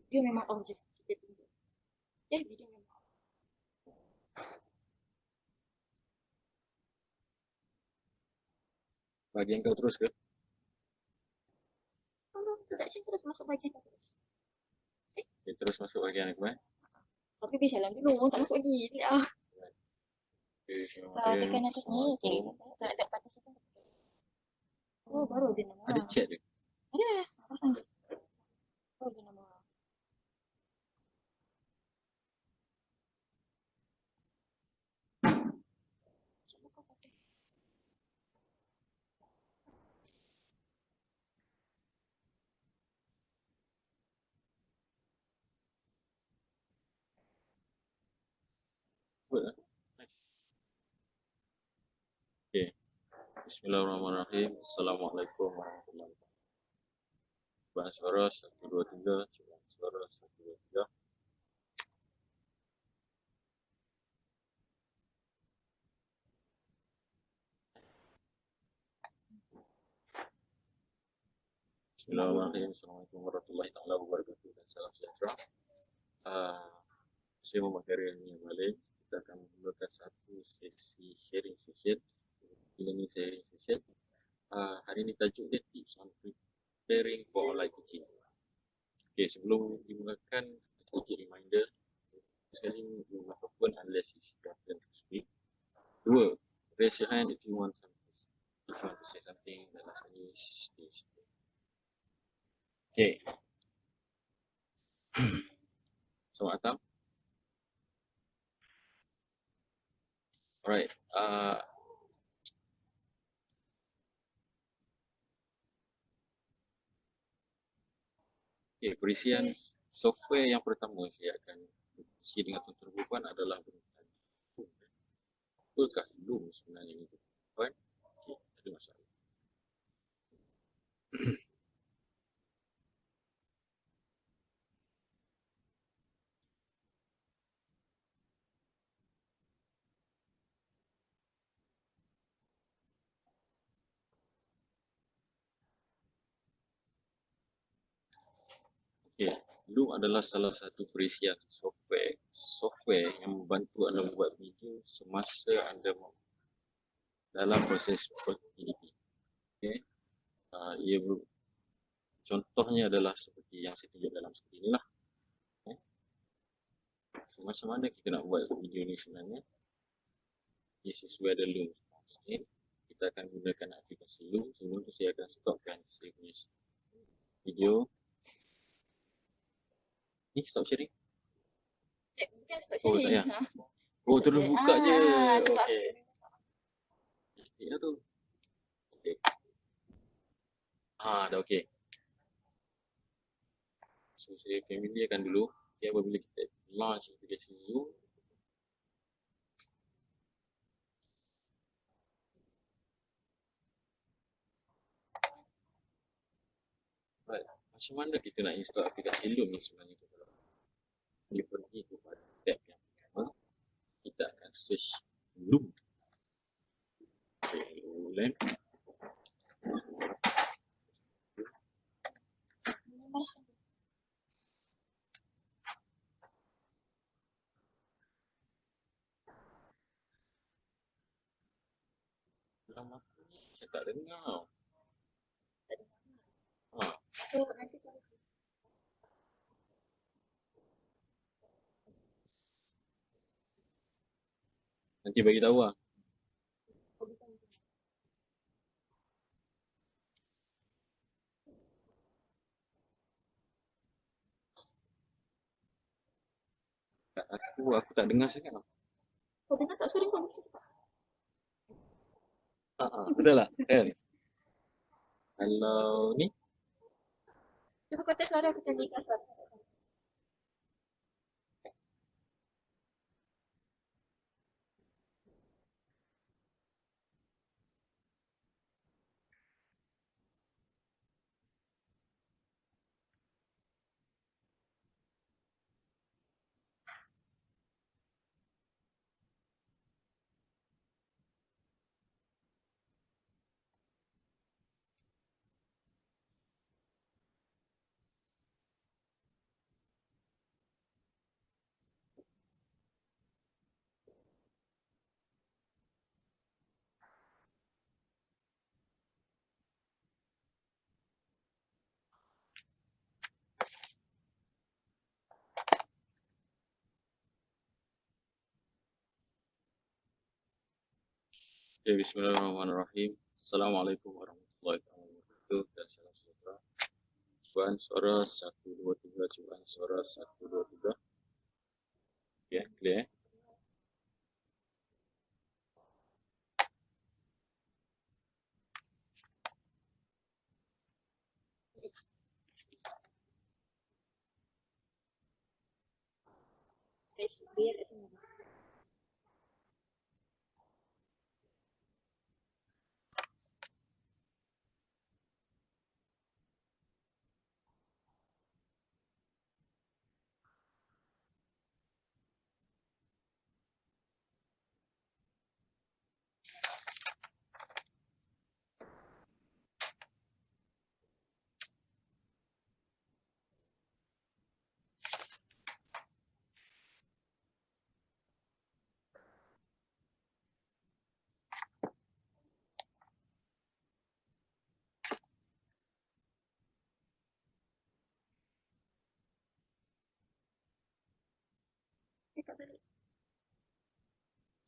Dia memang objek kita tinggal. Dia memang Bagian kau terus ke? kalau tidak sih terus masuk bagian terus. Okay, terus masuk bagian apa? Tapi bisa lah dulu, tak masuk lagi. Ah, Okay, kalau tekan Bismillahirrahmanirrahim. atas ni, okay. Assalamualaikum. Tak ada batas itu. Oh, baru dia Ada nama. chat je. Ada, apa lagi? Baru dia nama. Siapa kau pakai? Sebut lah. Okay. Bismillahirrahmanirrahim. Assalamualaikum warahmatullahi wabarakatuh. Coba suara 1, 2, 3. Coba suara 1, 2, 3. Bismillahirrahmanirrahim. Assalamualaikum warahmatullahi wabarakatuh. Dan salam sejahtera. Saya Muhammad Karim yang balik. Kita akan menggunakan satu sesi sharing session. Ini ni sharing session. Hari ni tajuk dia tips on preparing for online teaching. Okay, sebelum dimulakan, sedikit reminder. Sekali you must open unless it's your turn to speak. Dua, raise your hand if you want something. If you want to say something, dan last kali stay still. Okay. Selamat datang. Alright. Okay, perisian software yang pertama saya akan isi dengan tuan-tuan perempuan adalah berhubungan. Betulkah Loom sebenarnya itu? Kan? Okay, ada masalah. Okay, Loom adalah salah satu perisian software yang membantu anda membuat video semasa anda dalam proses pendidikan. Okay. Ia contohnya adalah seperti yang saya tunjuk dalam skrin ini lah. Okay. So, macam mana kita nak buat video ni sebenarnya? Ini sesuai ada Loom. Okay. Kita akan gunakan aplikasi Loom. Sebelum tu saya akan stopkan saya punya video. Ni stop sharing? Mungkin start Oh, tak sharing. payah. Oh, terus buka je. Sebab Okay. Ya tu. Okay. Dah okay. So, saya familiarkan dulu. Okay, apabila kita launch aplikasi Zoom, right. Macam mana kita nak install aplikasi Loom ni sebenarnya? Dia pergi kepada tab yang pertama. Kita akan search Loom. Okay, Loom. Dalam aku ni, saya tak dengar. nanti kalau Nanti bagi tahu lah. Aku tak dengar sangat lah. kau dengar tak suara kau mungkin cepat. Betul lah. Kan? Kalau ni, Cuba kau test suara aku tadi kat suara. Okay, bismillahirrahmanirrahim. Assalamualaikum warahmatullahi wabarakatuh dan salam sejahtera. Cubaan suara 123, cubaan suara 123. Okay, clear. Biar semua.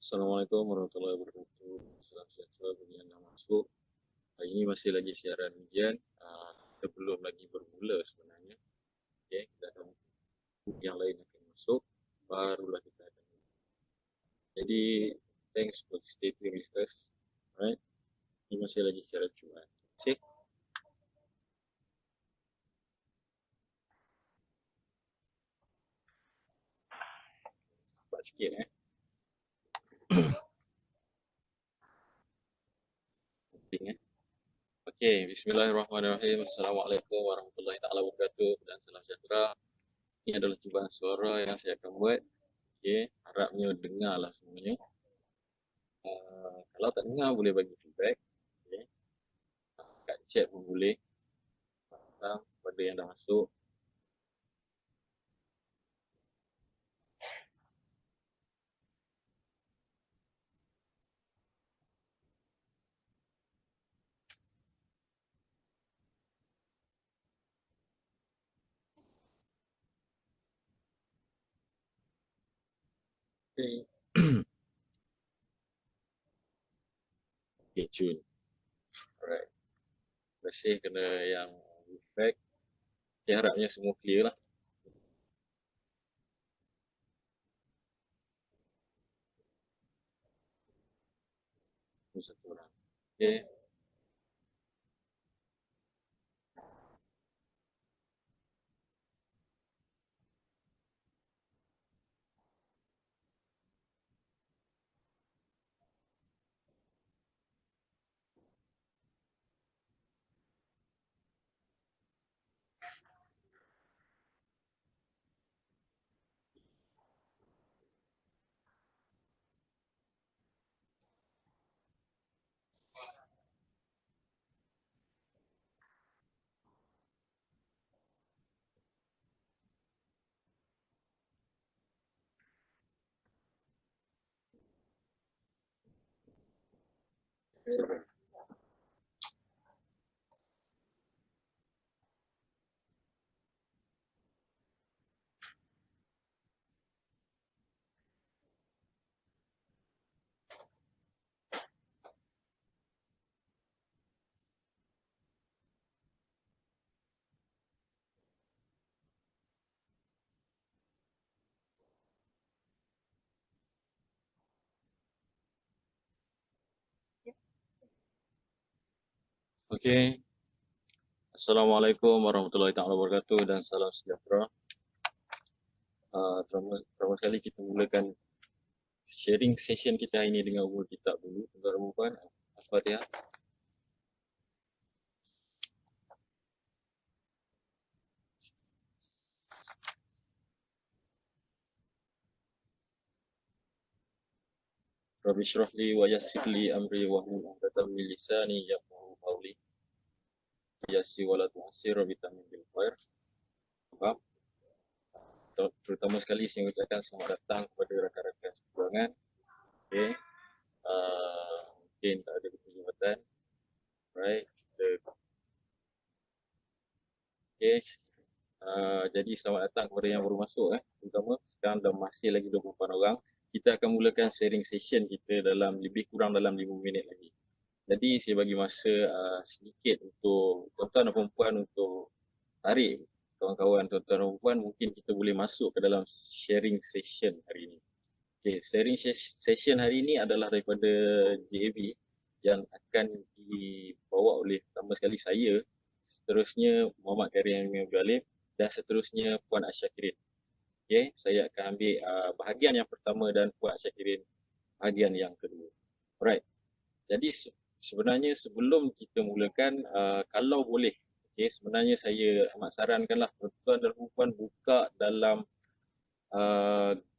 Assalamualaikum warahmatullahi wabarakatuh. Salam sejahtera bagi yang dah masuk. Hari ini masih lagi siaran ujian. Kita belum lagi bermula sebenarnya. Okay, kita ada yang lain akan masuk. Barulah kita akan. Jadi, thanks for stay tuned with us. Alright. Ini masih lagi siaran cuan. Terima kasih. Cepat sikit penting Okey, bismillahirrahmanirrahim. Assalamualaikum warahmatullahi taala wabarakatuh dan salam sejahtera. Ini adalah cubaan suara yang saya akan buat. Okey, harapnya dengarlah semuanya. Kalau tak dengar boleh bagi feedback. Okey. Kat chat pun boleh. Pada yang dah masuk. Okey. Okay, cun. Alright. Terima kasih kena yang feedback. Okay, harapnya semua clear lah. Satu orang. Okey. Okey. Assalamualaikum warahmatullahi taala wabarakatuh dan salam sejahtera. Pertama sekali kita mulakan sharing session kita hari ini dengan umur kitab dulu. Tuan-tuan dan puan, Al-Fatihah. Rabbi syrah li wa yassir li amri wa hlul 'uqdatam min lisani yafqahu qawli. Yassir wa la tu'assir bi tamim bil khair. Faham? Terutama sekali saya ucapkan selamat datang kepada rakan-rakan seperjuangan. Okey. Mungkin tak ada keterlibatan. Right. Okey. Jadi selamat datang kepada yang baru masuk terutama sekarang dah masih lagi 28 orang. kita akan mulakan sharing session kita dalam lebih kurang dalam 5 minit lagi. Jadi saya bagi masa sedikit untuk tuan-tuan dan puan untuk tarik kawan-kawan tuan-tuan dan puan, mungkin kita boleh masuk ke dalam sharing session hari ini. Okay, sharing session hari ini adalah daripada JAB yang akan dibawa oleh pertama sekali saya, seterusnya Muhammad Karim Abdul Alim dan seterusnya Puan Asyakirin. Okay, saya akan ambil bahagian yang pertama dan Puan Asyakirin bahagian yang kedua. Alright, jadi sebenarnya sebelum kita mulakan, kalau boleh, okay, sebenarnya saya amat sarankanlah tuan-tuan dan puan buka dalam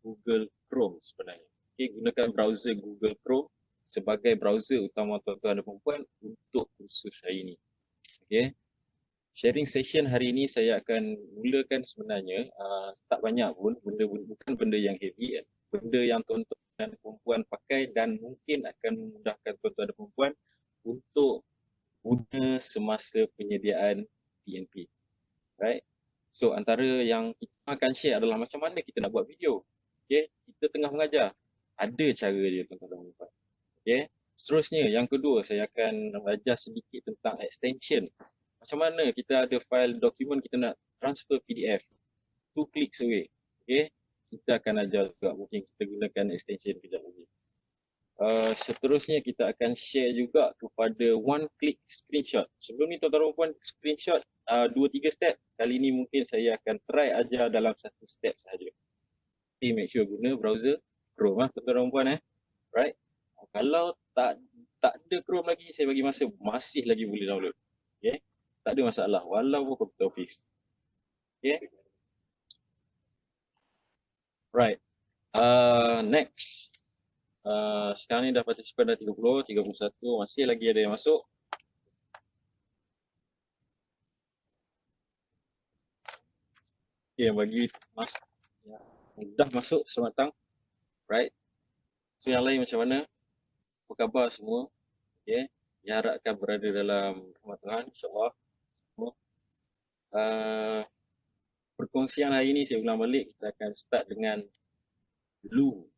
Google Chrome sebenarnya. Okay, gunakan browser Google Chrome sebagai browser utama tuan-tuan dan puan untuk kursus hari ini. Okay. Sharing session hari ini saya akan mulakan sebenarnya tak banyak pun, bukan benda yang heavy, benda yang tuan-tuan dan puan pakai dan mungkin akan memudahkan tuan-tuan dan puan untuk guna semasa penyediaan PNP. Right? So antara yang kita akan share adalah macam mana kita nak buat video. Okay? Kita tengah mengajar. Ada cara dia tuan-tuan dan puan. Okay? Seterusnya yang kedua saya akan belajar sedikit tentang extension. Macam mana kita ada file dokumen kita nak transfer PDF. 2 clicks away. Okay? Kita akan ajar juga mungkin kita gunakan extension kejap lagi. Seterusnya kita akan share juga kepada one click screenshot. Sebelum ni tuan-tuan dan puan screenshot 2-3 step. Kali ni mungkin saya akan try ajar dalam 1 step sahaja. Okay, make sure guna browser Chrome tuan-tuan dan puan Right? Kalau tak ada Chrome lagi, saya bagi masa masih lagi boleh download. Okay? Tak ada masalah walaupun komputer office. Okay? Right. Next. Sekarang ni dah participan dah 30, 31, masih lagi ada yang masuk. Okay, bagi dah masuk, selamat datang. Right. So yang lain macam mana? Apa khabar semua? Okay. Diharapkan berada dalam rahmat Tuhan, insyaAllah. Perkongsian hari ini saya ulang balik, kita akan start dengan loom.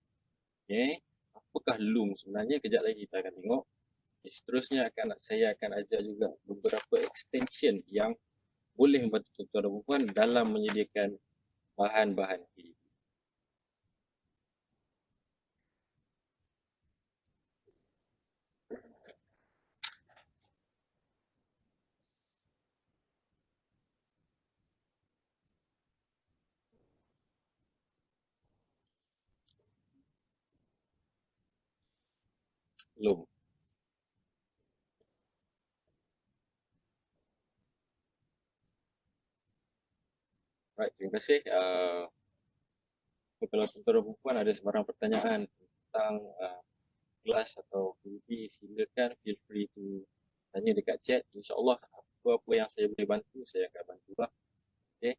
Okay. Apakah loom sebenarnya? Kejap lagi kita akan tengok. Okay, seterusnya saya akan ajar juga beberapa extension yang boleh membantu tuan-tuan dan puan dalam menyediakan bahan-bahan PDP. Loom. Right, terima kasih. Kalau tuan-tuan dan puan ada sebarang pertanyaan tentang kelas atau PDP, silakan feel free to tanya dekat chat. InsyaAllah apa-apa yang saya boleh bantu, saya akan bantulah. Okay.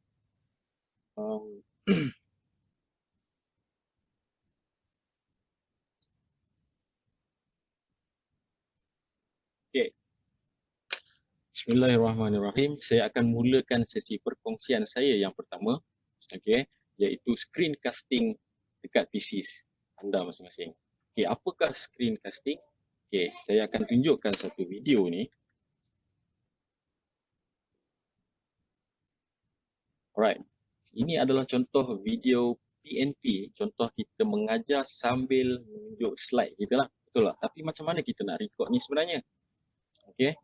Okay. Bismillahirrahmanirrahim. Saya akan mulakan sesi perkongsian saya yang pertama, okay, iaitu screencasting dekat PC anda masing-masing. Okay, apakah screencasting? Okay, saya akan tunjukkan satu video ni. Alright, ini adalah contoh video PNP, contoh kita mengajar sambil menunjuk slide kita lah. Betul lah. Tapi macam mana kita nak record ni sebenarnya? Okay.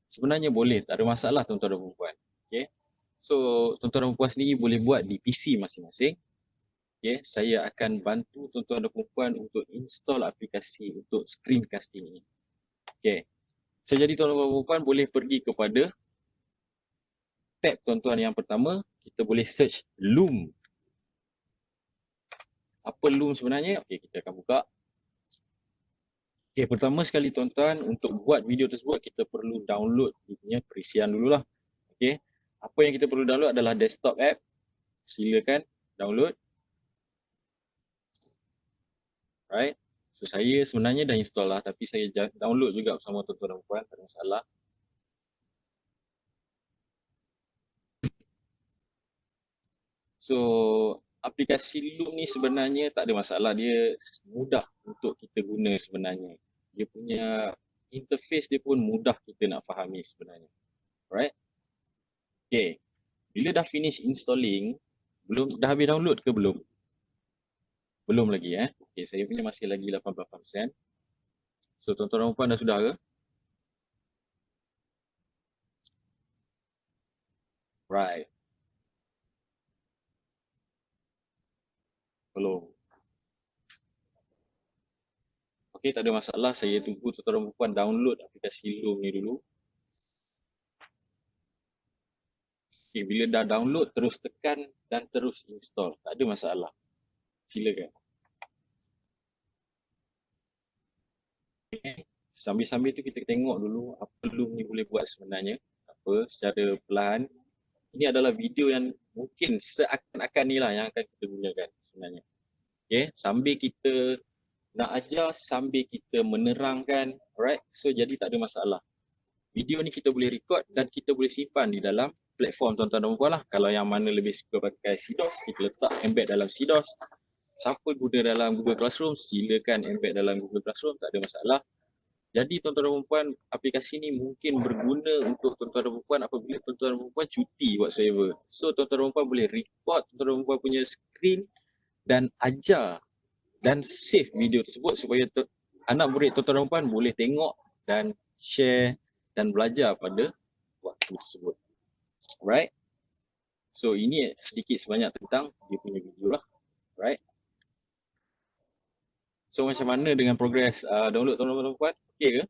Sebenarnya boleh, tak ada masalah tuan-tuan dan puan. Okay. So, tuan-tuan dan puan sendiri boleh buat di PC masing-masing. Okay. Saya akan bantu tuan-tuan dan puan untuk install aplikasi untuk screencasting ini. Okay. So, jadi tuan-tuan dan puan boleh pergi kepada tab tuan-tuan yang pertama, kita boleh search Loom. Apa Loom sebenarnya? Okay, kita akan buka. Okay, pertama sekali tuan-tuan, untuk buat video tersebut kita perlu download dia punya perisian dululah. Okay, apa yang kita perlu download adalah desktop app. Silakan download. Right. So saya sebenarnya dah install lah, tapi saya download juga bersama tuan-tuan dan puan, tak ada masalah. So aplikasi Loom ni sebenarnya tak ada masalah. Dia mudah untuk kita guna sebenarnya. Dia punya interface dia pun mudah kita nak fahami sebenarnya. Alright. Okay. Bila dah finish installing, dah habis download ke belum? Belum lagi Okay, saya punya masih lagi 18%. So tuan-tuan dan puan dah sudah ke? Right. Belum. Okay, tak ada masalah. Saya tunggu tuan-tuan dan puan download aplikasi Loom ni dulu. Okay, bila dah download, terus tekan dan terus install. Tak ada masalah. Silakan. Okay. Sambil-sambil tu kita tengok dulu apa Loom ni boleh buat sebenarnya. Apa secara perlahan. Ini adalah video yang mungkin seakan-akan ni lah yang akan kita gunakan sebenarnya. Okay, sambil kita nak ajar, sambil kita menerangkan, alright? So jadi tak ada masalah. Video ni kita boleh record dan kita boleh simpan di dalam platform tuan-tuan dan puan lah. Kalau yang mana lebih suka pakai CDOS, kita letak embed dalam CDOS. Siapa guna dalam Google Classroom, silakan embed dalam Google Classroom, tak ada masalah. Jadi tuan-tuan dan puan, aplikasi ni mungkin berguna untuk tuan-tuan dan puan apabila tuan-tuan dan puan cuti whatsoever. So tuan-tuan dan puan boleh record tuan-tuan dan puan punya screen dan ajar dan save video tersebut supaya anak murid tuan-tuan dan puan boleh tengok dan share dan belajar pada waktu tersebut. Alright. So ini sedikit sebanyak tentang dia punya video lah. Alright. So macam mana dengan progres download tuan-tuan dan puan? Okay ke?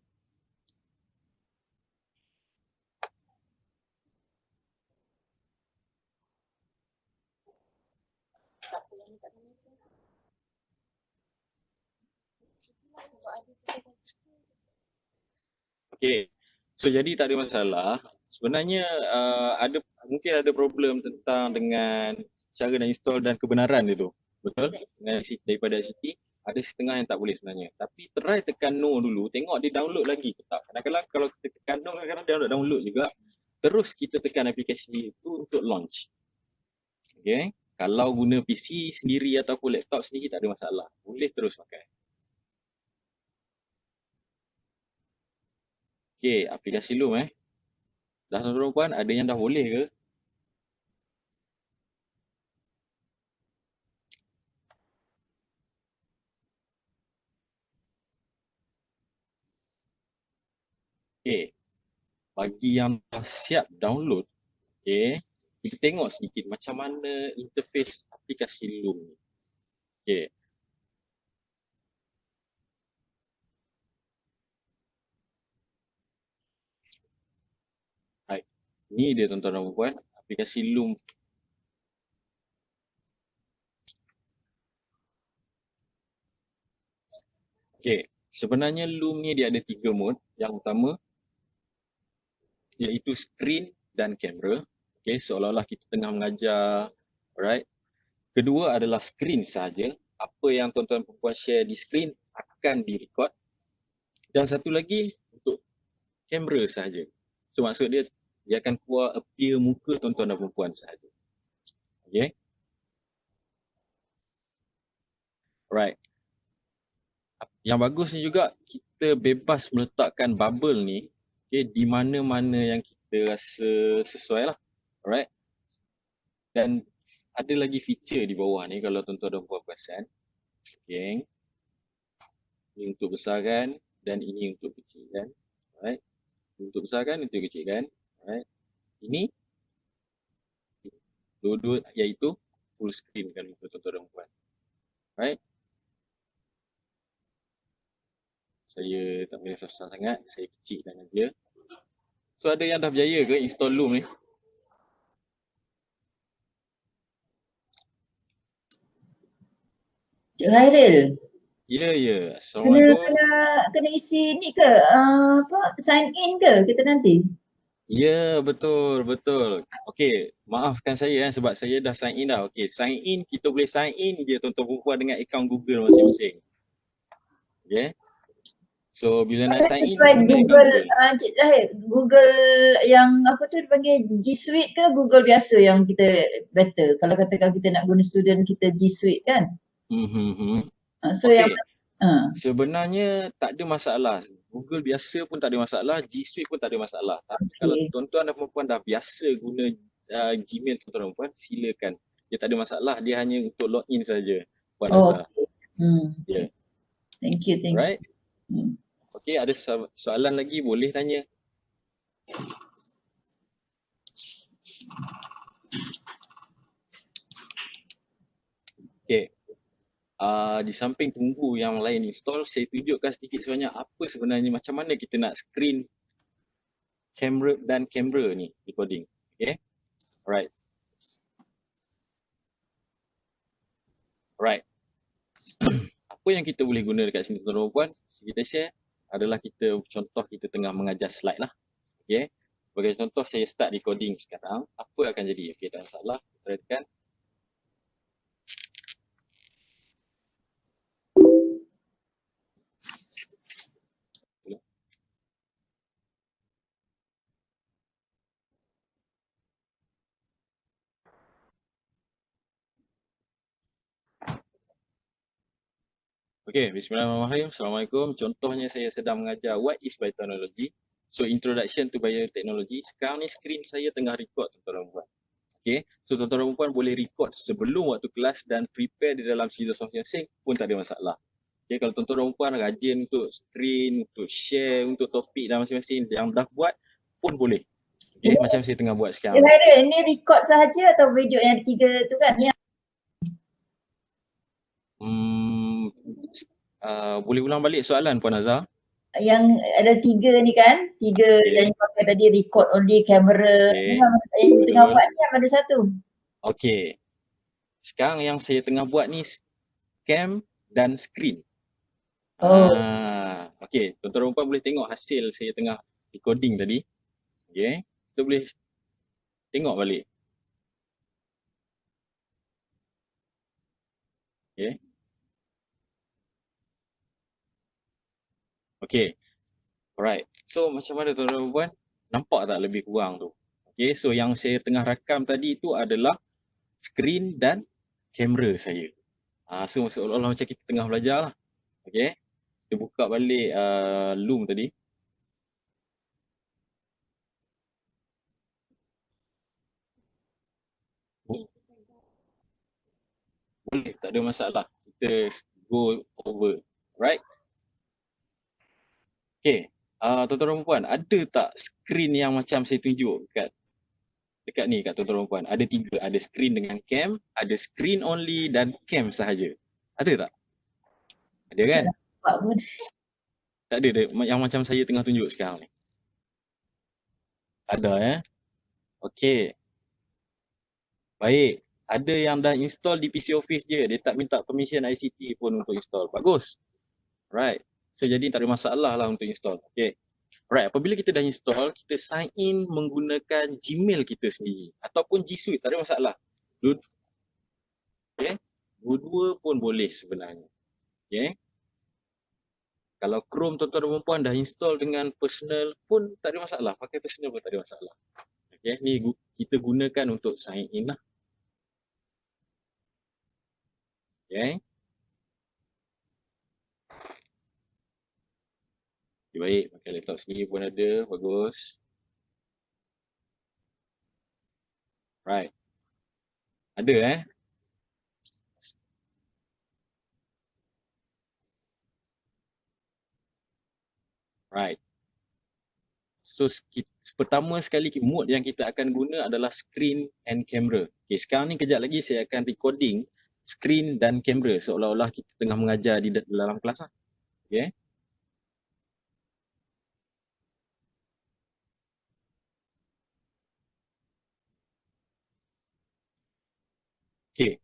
Okay. So jadi tak ada masalah. Sebenarnya mungkin ada problem tentang dengan cara nak install dan kebenaran dia tu. Betul? Dengan daripada ICT ada setengah yang tak boleh sebenarnya. Tapi try tekan no dulu, tengok dia download lagi ke tak. Kadang-kadang kalau kita tekan no, kadang-kadang dia download juga. Terus kita tekan aplikasi itu untuk launch. Okay. Kalau guna PC sendiri ataupun laptop sendiri tak ada masalah. Boleh terus pakai. Okay, aplikasi Loom Dah tuan-tuan puan, ada yang dah boleh ke? Okay. Bagi yang dah siap download, okay, kita tengok sedikit macam mana interface aplikasi Loom ni. Okay. Hai. Ni dia tuan-tuan dan puan, aplikasi Loom. Okay. Sebenarnya Loom ni dia ada 3 mode. Yang utama iaitu screen dan kamera. Okay, seolah-olah kita tengah mengajar. Alright. Kedua adalah screen sahaja. Apa yang tuan-tuan dan puan share di screen akan direkod. Dan satu lagi untuk kamera sahaja. So maksud dia akan keluar appear muka tuan-tuan dan puan sahaja. Okay. Alright. Yang bagus ni juga kita bebas meletakkan bubble ni di mana-mana yang kita rasa sesuai lah. Alright. Dan ada lagi feature di bawah ni kalau tuan-tuan dan puan perasan. Okay. Ini untuk besarkan dan ini untuk kecilkan. Alright. Untuk besarkan, untuk kecilkan. Alright. Ini dua-dua iaitu full screen kan untuk tuan-tuan dan puan. Alright. Saya tak boleh susah sangat, saya kecilkan aja. So ada yang dah berjaya ke install Loom ni? Cik Hairil. Ya. Assalamualaikum. Kena isi ni ke? Sign in ke kita nanti? Ya, betul. Okey, maafkan saya sebab saya dah sign in dah. Okey, sign in, kita boleh sign in je tuan-tuan perempuan dengan akaun Google masing-masing. Okay. So bila nak sign in, Try gunakan Google, Google. Cik Zahid, Google yang apa tu dipanggil G Suite ke Google biasa yang kita better? Kalau katakan kita nak guna student kita G Suite kan? So yang Okay. Sebenarnya tak ada masalah. Google biasa pun tak ada masalah, G Suite pun tak ada masalah. Tapi kalau okay. tuan-tuan dan puan-puan dah biasa guna Gmail tuan-tuan dan puan, silakan. Dia tak ada masalah, dia hanya untuk login saja. Puan Azhar. Okay. Yeah. Thank you. Alright. Hmm. Okay, ada soalan lagi boleh tanya. Okay. Di samping tunggu yang lain install, saya tunjukkan sedikit sebanyak apa sebenarnya, macam mana kita nak screen kamera dan kamera ni recording. Okay. Alright. Alright. Apa yang kita boleh guna dekat sini tuan-tuan dan puan, kita share adalah contoh kita tengah mengajar slide lah. Okay. Sebagai contoh saya start recording sekarang, apa akan jadi? Okay, tak ada masalah. Kita tekan. Okay, bismillahirrahmanirrahim. Assalamualaikum. Contohnya saya sedang mengajar what is biotechnology. So, introduction to biotechnology. Sekarang ni screen saya tengah record tuan-tuan dan puan. Okay, so tuan-tuan dan puan boleh record sebelum waktu kelas dan prepare di dalam scissors masing-masing pun tak ada masalah. Okay, kalau tuan-tuan dan puan rajin untuk screen, untuk share, untuk topik dan masing-masing yang dah buat pun boleh. Okay, macam saya tengah buat sekarang. Ini record sahaja atau video yang 3 tu kan? Boleh ulang balik soalan Puan Azhar? Yang ada 3 ni kan? 3 yang pakai tadi record only kamera. Yang di tengah buat ni yang ada 1. Okay. Sekarang yang saya tengah buat ni cam dan screen. Okay, tuan-tuan dan puan boleh tengok hasil saya tengah recording tadi. Okay, kita boleh tengok balik. Okay. Okay. Alright. So macam mana tuan-tuan dan puan? Nampak tak lebih kurang tu? Okay, so yang saya tengah rakam tadi tu adalah screen dan kamera saya. So seolah-olah macam kita tengah belajar lah. Okay. Kita buka balik Loom tadi. Boleh, tak ada masalah. Kita go over. Right? Okay. Tuan-tuan dan puan, ada tak screen yang macam saya tunjuk dekat ni kat tuan-tuan dan puan? Ada 3. Ada screen dengan cam, ada screen only dan cam sahaja. Ada tak? Ada kan? Tak ada yang macam saya tengah tunjuk sekarang ni. Ada Okay. Baik. Ada yang dah install di PC Office je. Dia tak minta permission ICT pun untuk install. Bagus. Right. So jadi tak ada masalah lah untuk install. Okay. Right. Apabila kita dah install, kita sign in menggunakan Gmail kita sendiri. Ataupun G Suite. Tak ada masalah. Okay. Dua-dua pun boleh sebenarnya. Okay. Kalau Chrome tuan-tuan dan puan dah install dengan personal pun tak ada masalah. Pakai personal pun tak ada masalah. Okay. Ni kita gunakan untuk sign in lah. Okay. Okay, baik, pakai laptop sendiri pun ada, bagus. Right. Ada Right. So pertama sekali mode yang kita akan guna adalah screen and camera. Okay, sekarang ni kejap lagi saya akan recording screen dan kamera seolah-olah kita tengah mengajar di dalam kelas lah. Okay. Okay.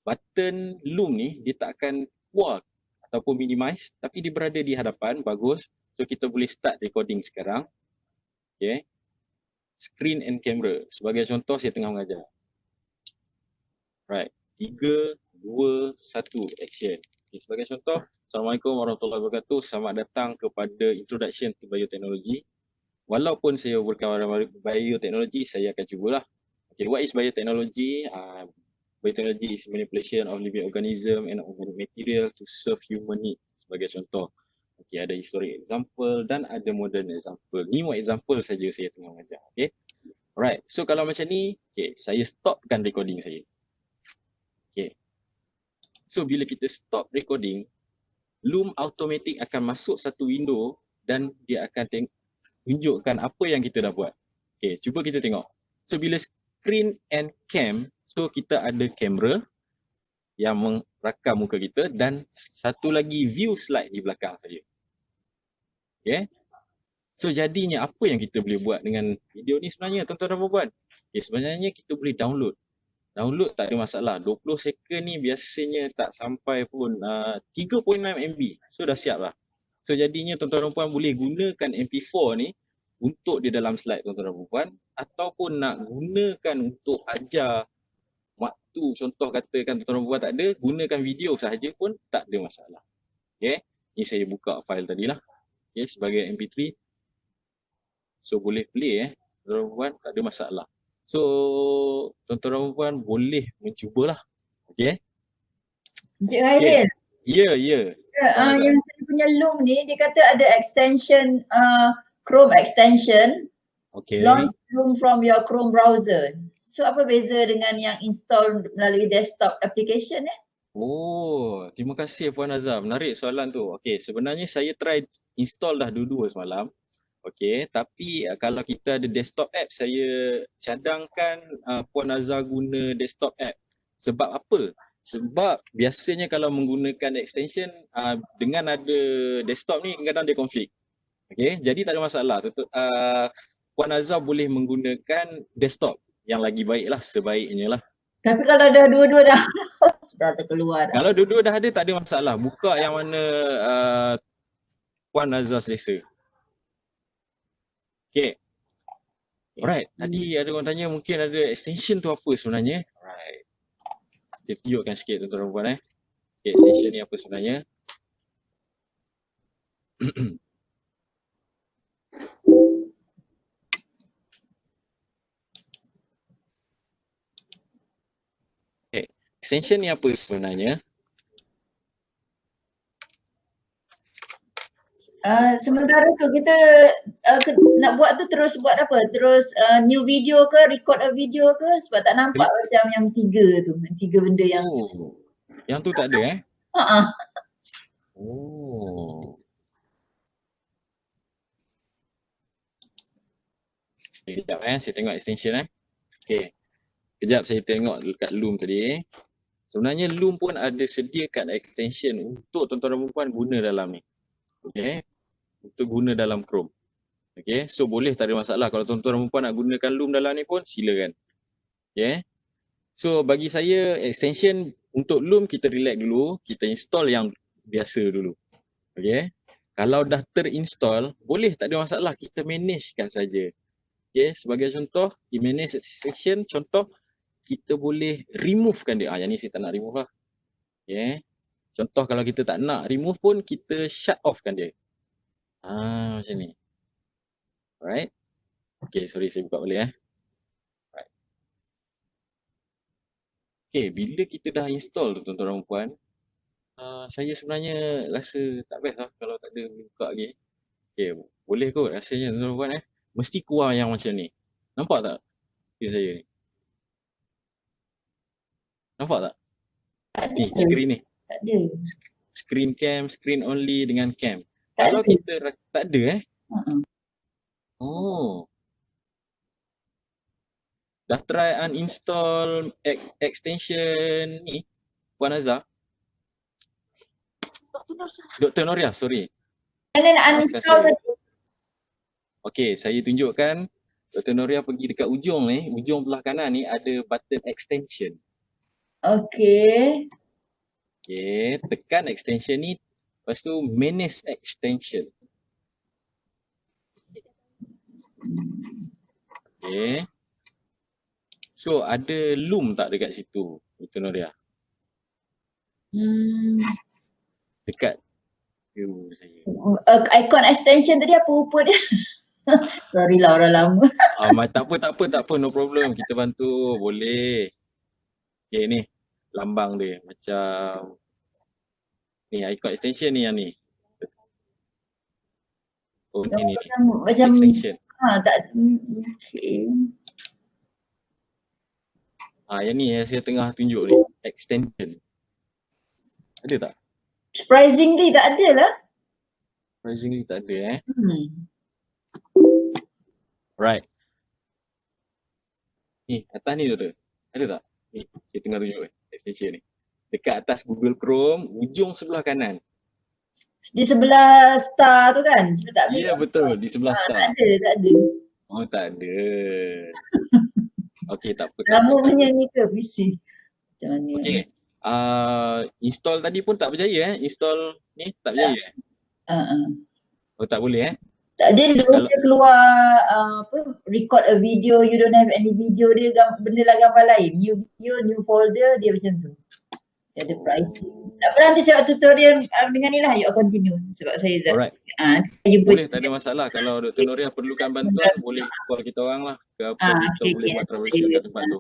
Button Loom ni dia tak akan keluar ataupun minimize tapi dia berada di hadapan, bagus. So kita boleh start recording sekarang. Okay. Screen and camera. Sebagai contoh saya tengah mengajar. Right. 3, 2, 1, action. Okay, sebagai contoh, Assalamualaikum warahmatullahi wabarakatuh. Selamat datang kepada Introduction to Biotechnology. Walaupun saya berkawan dengan biotechnology, saya akan cubalah. Okay, what is biotechnology? Biotechnology is manipulation of living organism and organic material to serve human need. Sebagai contoh. Okay, ada historic example dan ada modern example. Ni one example saja saya tengah mengajar. Okay. Alright. So kalau macam ni, okay, saya stopkan recording saya. Okay. So bila kita stop recording, Loom automatic akan masuk satu window dan dia akan tunjukkan apa yang kita dah buat. Okay, cuba kita tengok. So bila screen and cam, so kita ada kamera yang merakam muka kita dan satu lagi view slide di belakang saya. Okay. So jadinya apa yang kita boleh buat dengan video ni sebenarnya tuan-tuan dan puan-puan? Okay, sebenarnya kita boleh download. Download tak ada masalah. 20 second ni biasanya tak sampai pun 3.6 MB. So dah siap lah. So jadinya tuan-tuan dan puan boleh gunakan MP4 ni untuk di dalam slide tuan-tuan dan puan ataupun nak gunakan untuk ajar waktu contoh katakan tuan-tuan dan puan tak ada, gunakan video sahaja pun tak ada masalah. Okay. Ni saya buka file tadi lah. Okay, sebagai MP3. So boleh play tuan-tuan dan puan tak ada masalah. So, tuan-tuan dan puan boleh mencubalah. Okay? Encik Haidil. Ya. Yang saya punya Loom ni, dia kata ada extension, Chrome extension. Okay. Launch Loom from your Chrome browser. So, apa beza dengan yang install melalui desktop application Oh, terima kasih Puan Azhar. Menarik soalan tu. Okay, sebenarnya saya try install dah dua-dua semalam. Okay, tapi kalau kita ada desktop app, saya cadangkan Puan Azhar guna desktop app. Sebab apa? Sebab biasanya kalau menggunakan extension dengan ada desktop ni kadang-kadang dia konflik. Okay, jadi tak ada masalah. Puan Azhar boleh menggunakan desktop yang lagi baik lah, sebaiknya lah. Tapi kalau dah dua-dua dah terkeluar dah. Kalau dua-dua dah ada tak ada masalah. Buka yang mana Puan Azhar selesa. Okay. Alright, tadi ada orang tanya mungkin ada extension tu apa sebenarnya. Alright. Saya tunjukkan sikit tuan-tuan dan puan Okay, extension ni apa sebenarnya. Okay, extension ni apa sebenarnya. Sementara tu kita nak buat tu terus buat apa? Terus new video ke, record a video ke? Sebab tak nampak macam yang tiga benda yang yang tu tak ada Oh. Sekejap saya tengok extension Okay. Kejap saya tengok dekat Loom tadi. Sebenarnya Loom pun ada sediakan extension untuk tuan-tuan dan puan guna dalam ni. Okay. Untuk guna dalam Chrome. Okay, so boleh tak ada masalah. Kalau tuan-tuan dan puan nak gunakan Loom dalam ni pun silakan. Okay. So bagi saya extension untuk Loom kita relax dulu. Kita install yang biasa dulu. Okay. Kalau dah terinstall, boleh tak ada masalah. Kita managekan saja. Okay, sebagai contoh, di manage section, contoh kita boleh removekan dia. Yang ni saya tak nak remove lah. Okay. Contoh kalau kita tak nak remove pun, kita shut off kan dia. Macam ni. Alright. Okay, sorry saya buka balik Alright. Okay, bila kita dah install tu tuan-tuan dan puan, saya sebenarnya rasa tak best lah kalau tak ada buka lagi. Okay, boleh kot rasanya tuan-tuan dan puan mesti kurang yang macam ni. Nampak tak? Screen saya ni. Nampak tak? Ni, screen ni. tak ada. Screen cam, screen only dengan cam. Kalau kita tak ada Oh. Dah try uninstall extension ni Puan Azhar? Dr. Noria, sorry. Jangan nak uninstall tadi. Okay, saya tunjukkan. Dr. Noria pergi dekat ujung ni, ujung belah kanan ni ada button extension. Okay. Okay, tekan extension ni. Lepas tu manage extension. Okay. So ada Loom tak dekat situ, Dr. Noria? Hmm. Dekat saya. Icon extension tadi apa rupa dia? Sorry lah orang lama. Tak apa, no problem. Kita bantu, boleh. Okay, ni lambang dia macam ni icon extension ni yang ni. Oh, ni. Macam Extension. tak okay. Yang ni yang saya tengah tunjuk ni, extension. Ada tak? Surprisingly tak ada lah. Surprisingly tak ada Right. Ni atas ni tu. Ada tak? Ni saya tengah tunjuk extension ni. Dekat atas Google Chrome, ujung sebelah kanan. Di sebelah star tu kan? Ya, betul, di sebelah star. Tak ada. Oh, tak ada. Okey, tak apa. Lama menyanyi ke PC? Macam mana? Okey. Install tadi pun tak berjaya Install ni tak berjaya Oh, tak boleh Tak ada, dia keluar record a video, you don't have any video, dia benda lah gambar lain. New video, new folder, dia macam tu. Dia ada pricing. Tak apa, nanti saya buat tutorial dengan ni lah, you continue. Sebab saya dah. Alright. Saya jumpa. Boleh, tak ada masalah. Kalau Dr. Noria perlukan bantuan, boleh call kita orang lah. Ke apa, kita boleh buat troubleshoot kat tempat tu.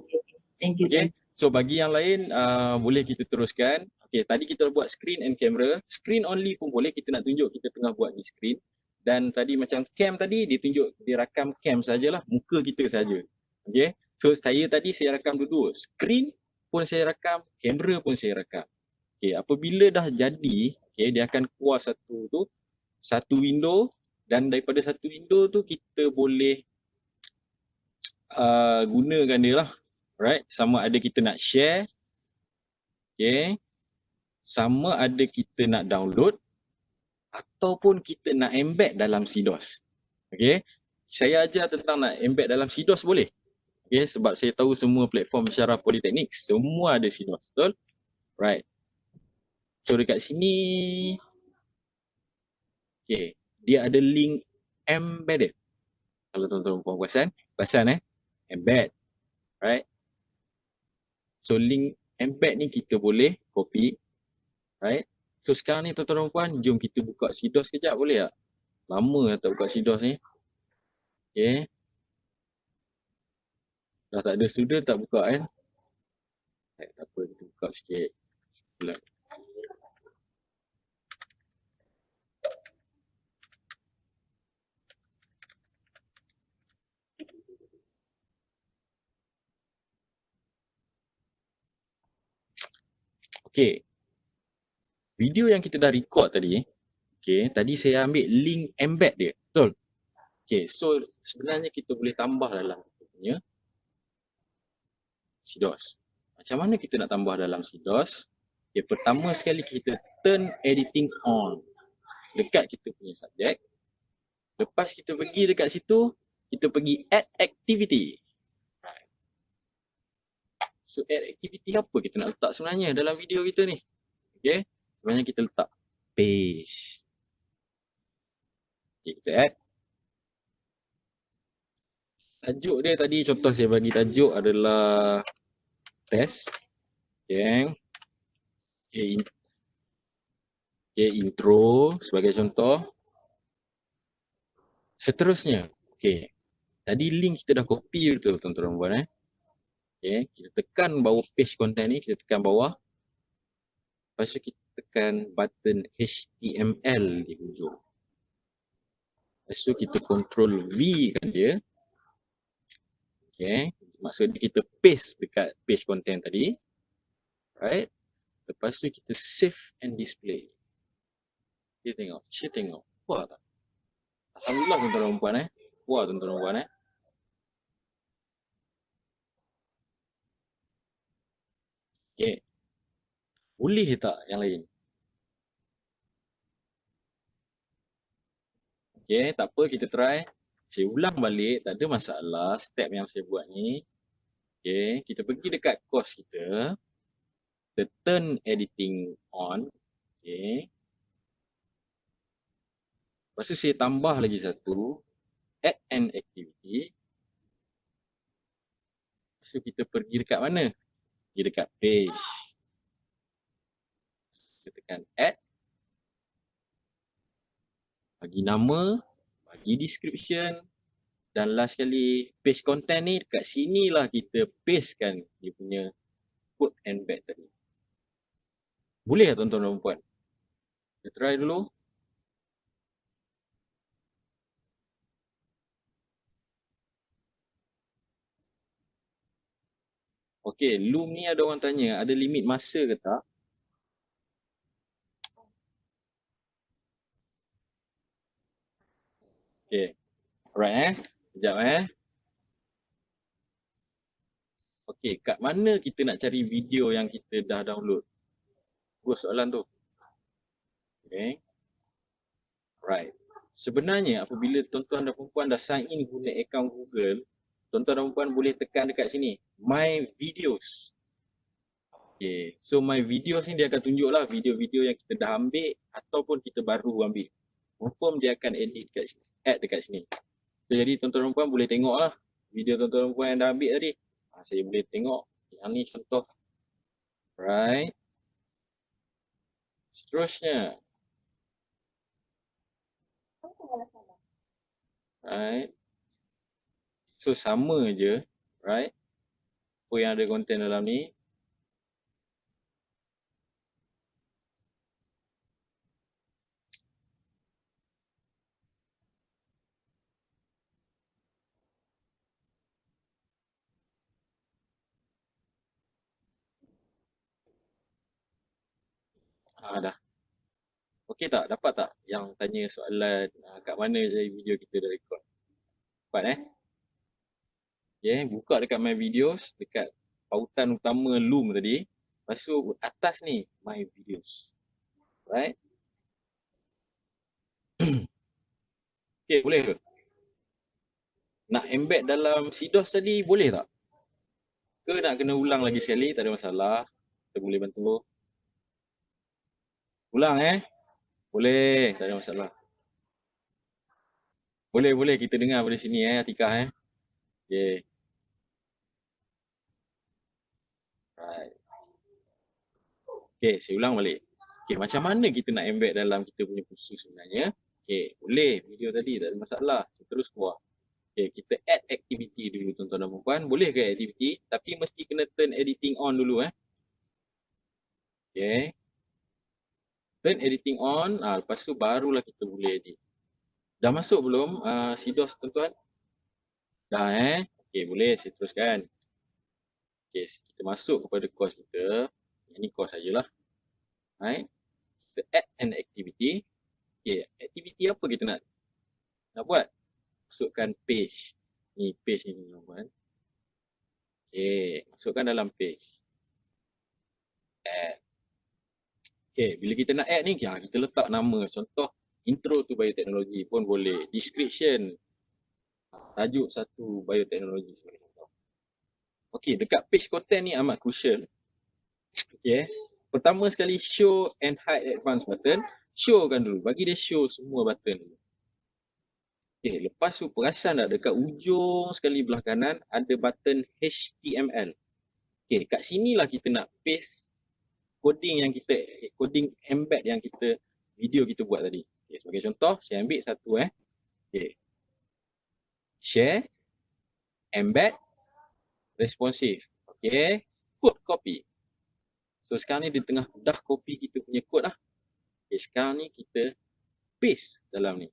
Thank you. Okay. So bagi yang lain, boleh kita teruskan. Okay, tadi kita buat screen and camera. Screen only pun boleh, kita nak tunjuk kita tengah buat di screen. Dan tadi macam cam tadi, dia rakam cam sajalah, muka kita saja. Okay. So saya rakam dua-dua. Screen pun saya rakam, kamera pun saya rakam. Okay, apabila dah jadi, okay, dia akan keluar satu window, dan daripada satu window tu kita boleh gunakan dia lah. Right, sama ada kita nak share, okay, sama ada kita nak download ataupun kita nak embed dalam CDOS. Okay, saya ajar tentang nak embed dalam CDOS boleh. Okay, sebab saya tahu semua platform syaraf politeknik semua ada CDOS, betul? Right. So dekat sini, okay, dia ada link embedded. Kalau tuan-tuan puan perasan embed, right? So link embed ni kita boleh copy, right? So sekarang ni tuan-tuan dan puan, jom kita buka CDOS kejap, boleh tak? Lama dah tak buka CDOS ni. Okay. Dah tak ada student tak buka kan? Tak apa, kita buka sikit. Okay. Video yang kita dah record tadi, okay, tadi saya ambil link embed dia, betul? Okay, so sebenarnya kita boleh tambah dalam kita punya CDOS. Macam mana kita nak tambah dalam CDOS? Okay, pertama sekali kita turn editing on dekat kita punya subjek. Lepas kita pergi dekat situ, kita pergi add activity. So add activity apa kita nak letak sebenarnya dalam video kita ni? Okay, sebenarnya kita letak page. Okay, kita add. Tajuk dia tadi, contoh saya bagi tajuk adalah test. Okay. Okay, intro sebagai contoh. Seterusnya, okay, tadi link kita dah copy betul tuan-tuan buat Okay, kita tekan bawah page content ni, kita tekan bawah. Lepas tu kita tekan button HTML di hujung. Lepas tu kita control V kan dia. Okay, maksudnya kita paste dekat page content tadi. Right. Lepas tu kita save and display. Kita tengok. Wah tak? Alhamdulillah tuan-tuan dan puan Wah tuan-tuan dan puan Okay. Boleh tak yang lain? Okay, tak apa, kita try. Saya ulang balik, tak ada masalah step yang saya buat ni. Okay, kita pergi dekat course kita. Kita turn editing on. Okay. Lepas tu saya tambah lagi satu. Add an activity. Lepas tu kita pergi dekat mana? Pergi dekat page. Kita tekan add. bagi nama, bagi description, dan last sekali page content ni dekat sinilah kita pastekan dia punya code embed tadi. Boleh tak tuan-tuan dan puan? Kita try dulu. Okey, Loom ni ada orang tanya, ada limit masa ke tak? Okey. Alright Sekejap Okey, kat mana kita nak cari video yang kita dah download? Bagus soalan tu. Okey. Alright. Sebenarnya apabila tuan-tuan dan puan dah sign in guna akaun Google, tuan-tuan dan puan boleh tekan dekat sini, My Videos. Okay, so My Videos ni dia akan tunjuklah video-video yang kita dah ambil ataupun kita baru ambil. Confirm dia akan edit dekat sini, add dekat sini. So jadi tuan-tuan dan puan boleh tengoklah video tuan-tuan dan puan yang dah ambil tadi. Saya boleh tengok yang ni contoh. Right. Seterusnya. Right. So sama je, right? Apa yang ada konten dalam ni. Dah. Okey tak? Dapat tak yang tanya soalan kat mana je video kita dah record? Dapat Okay, buka dekat My Videos, dekat pautan utama Loom tadi. Lepas tu atas ni, My Videos. Right? Okay, boleh ke? Nak embed dalam CDOS tadi boleh tak? Ke nak kena ulang lagi sekali? Tak ada masalah. Kita boleh bantu. Ulang Boleh, tak ada masalah. Boleh kita dengar pada sini Atikah Okay. Right. Okay, saya ulang balik. Okay, macam mana kita nak embed dalam kita punya kursus sebenarnya? Okay, boleh video tadi, tak ada masalah. Terus keluar. Okay, kita add activity dulu tuan-tuan dan puan. Boleh ke activity? Tapi mesti kena turn editing on dulu Okay. Turn editing on, lepas tu barulah kita boleh edit. Dah masuk belum CDOS tuan-tuan? Dah Okay, boleh saya teruskan. Okay, kita masuk kepada course kita. Yang ni course sajalah. Right. Kita add an activity. Okay, activity apa kita nak buat? Masukkan page. Ni page ni tuan-tuan. Okay, masukkan dalam page. Add. Okay, bila kita nak add ni, kita letak nama. Contoh, intro to bioteknologi pun boleh. Description. Tajuk satu bioteknologi sebagai contoh. Okay, dekat page content ni amat crucial. Okay, pertama sekali show and hide advanced button. Showkan dulu, bagi dia show semua button dulu. Okay, lepas tu perasan tak dekat ujung sekali belah kanan ada button HTML. Okay, kat sinilah kita nak paste coding embed yang video kita buat tadi. Okay, sebagai contoh, saya ambil satu Okay. Share, embed, responsive. Okay, code copy. So sekarang ni di tengah dah copy kita punya code lah. Okay, sekarang ni kita paste dalam ni.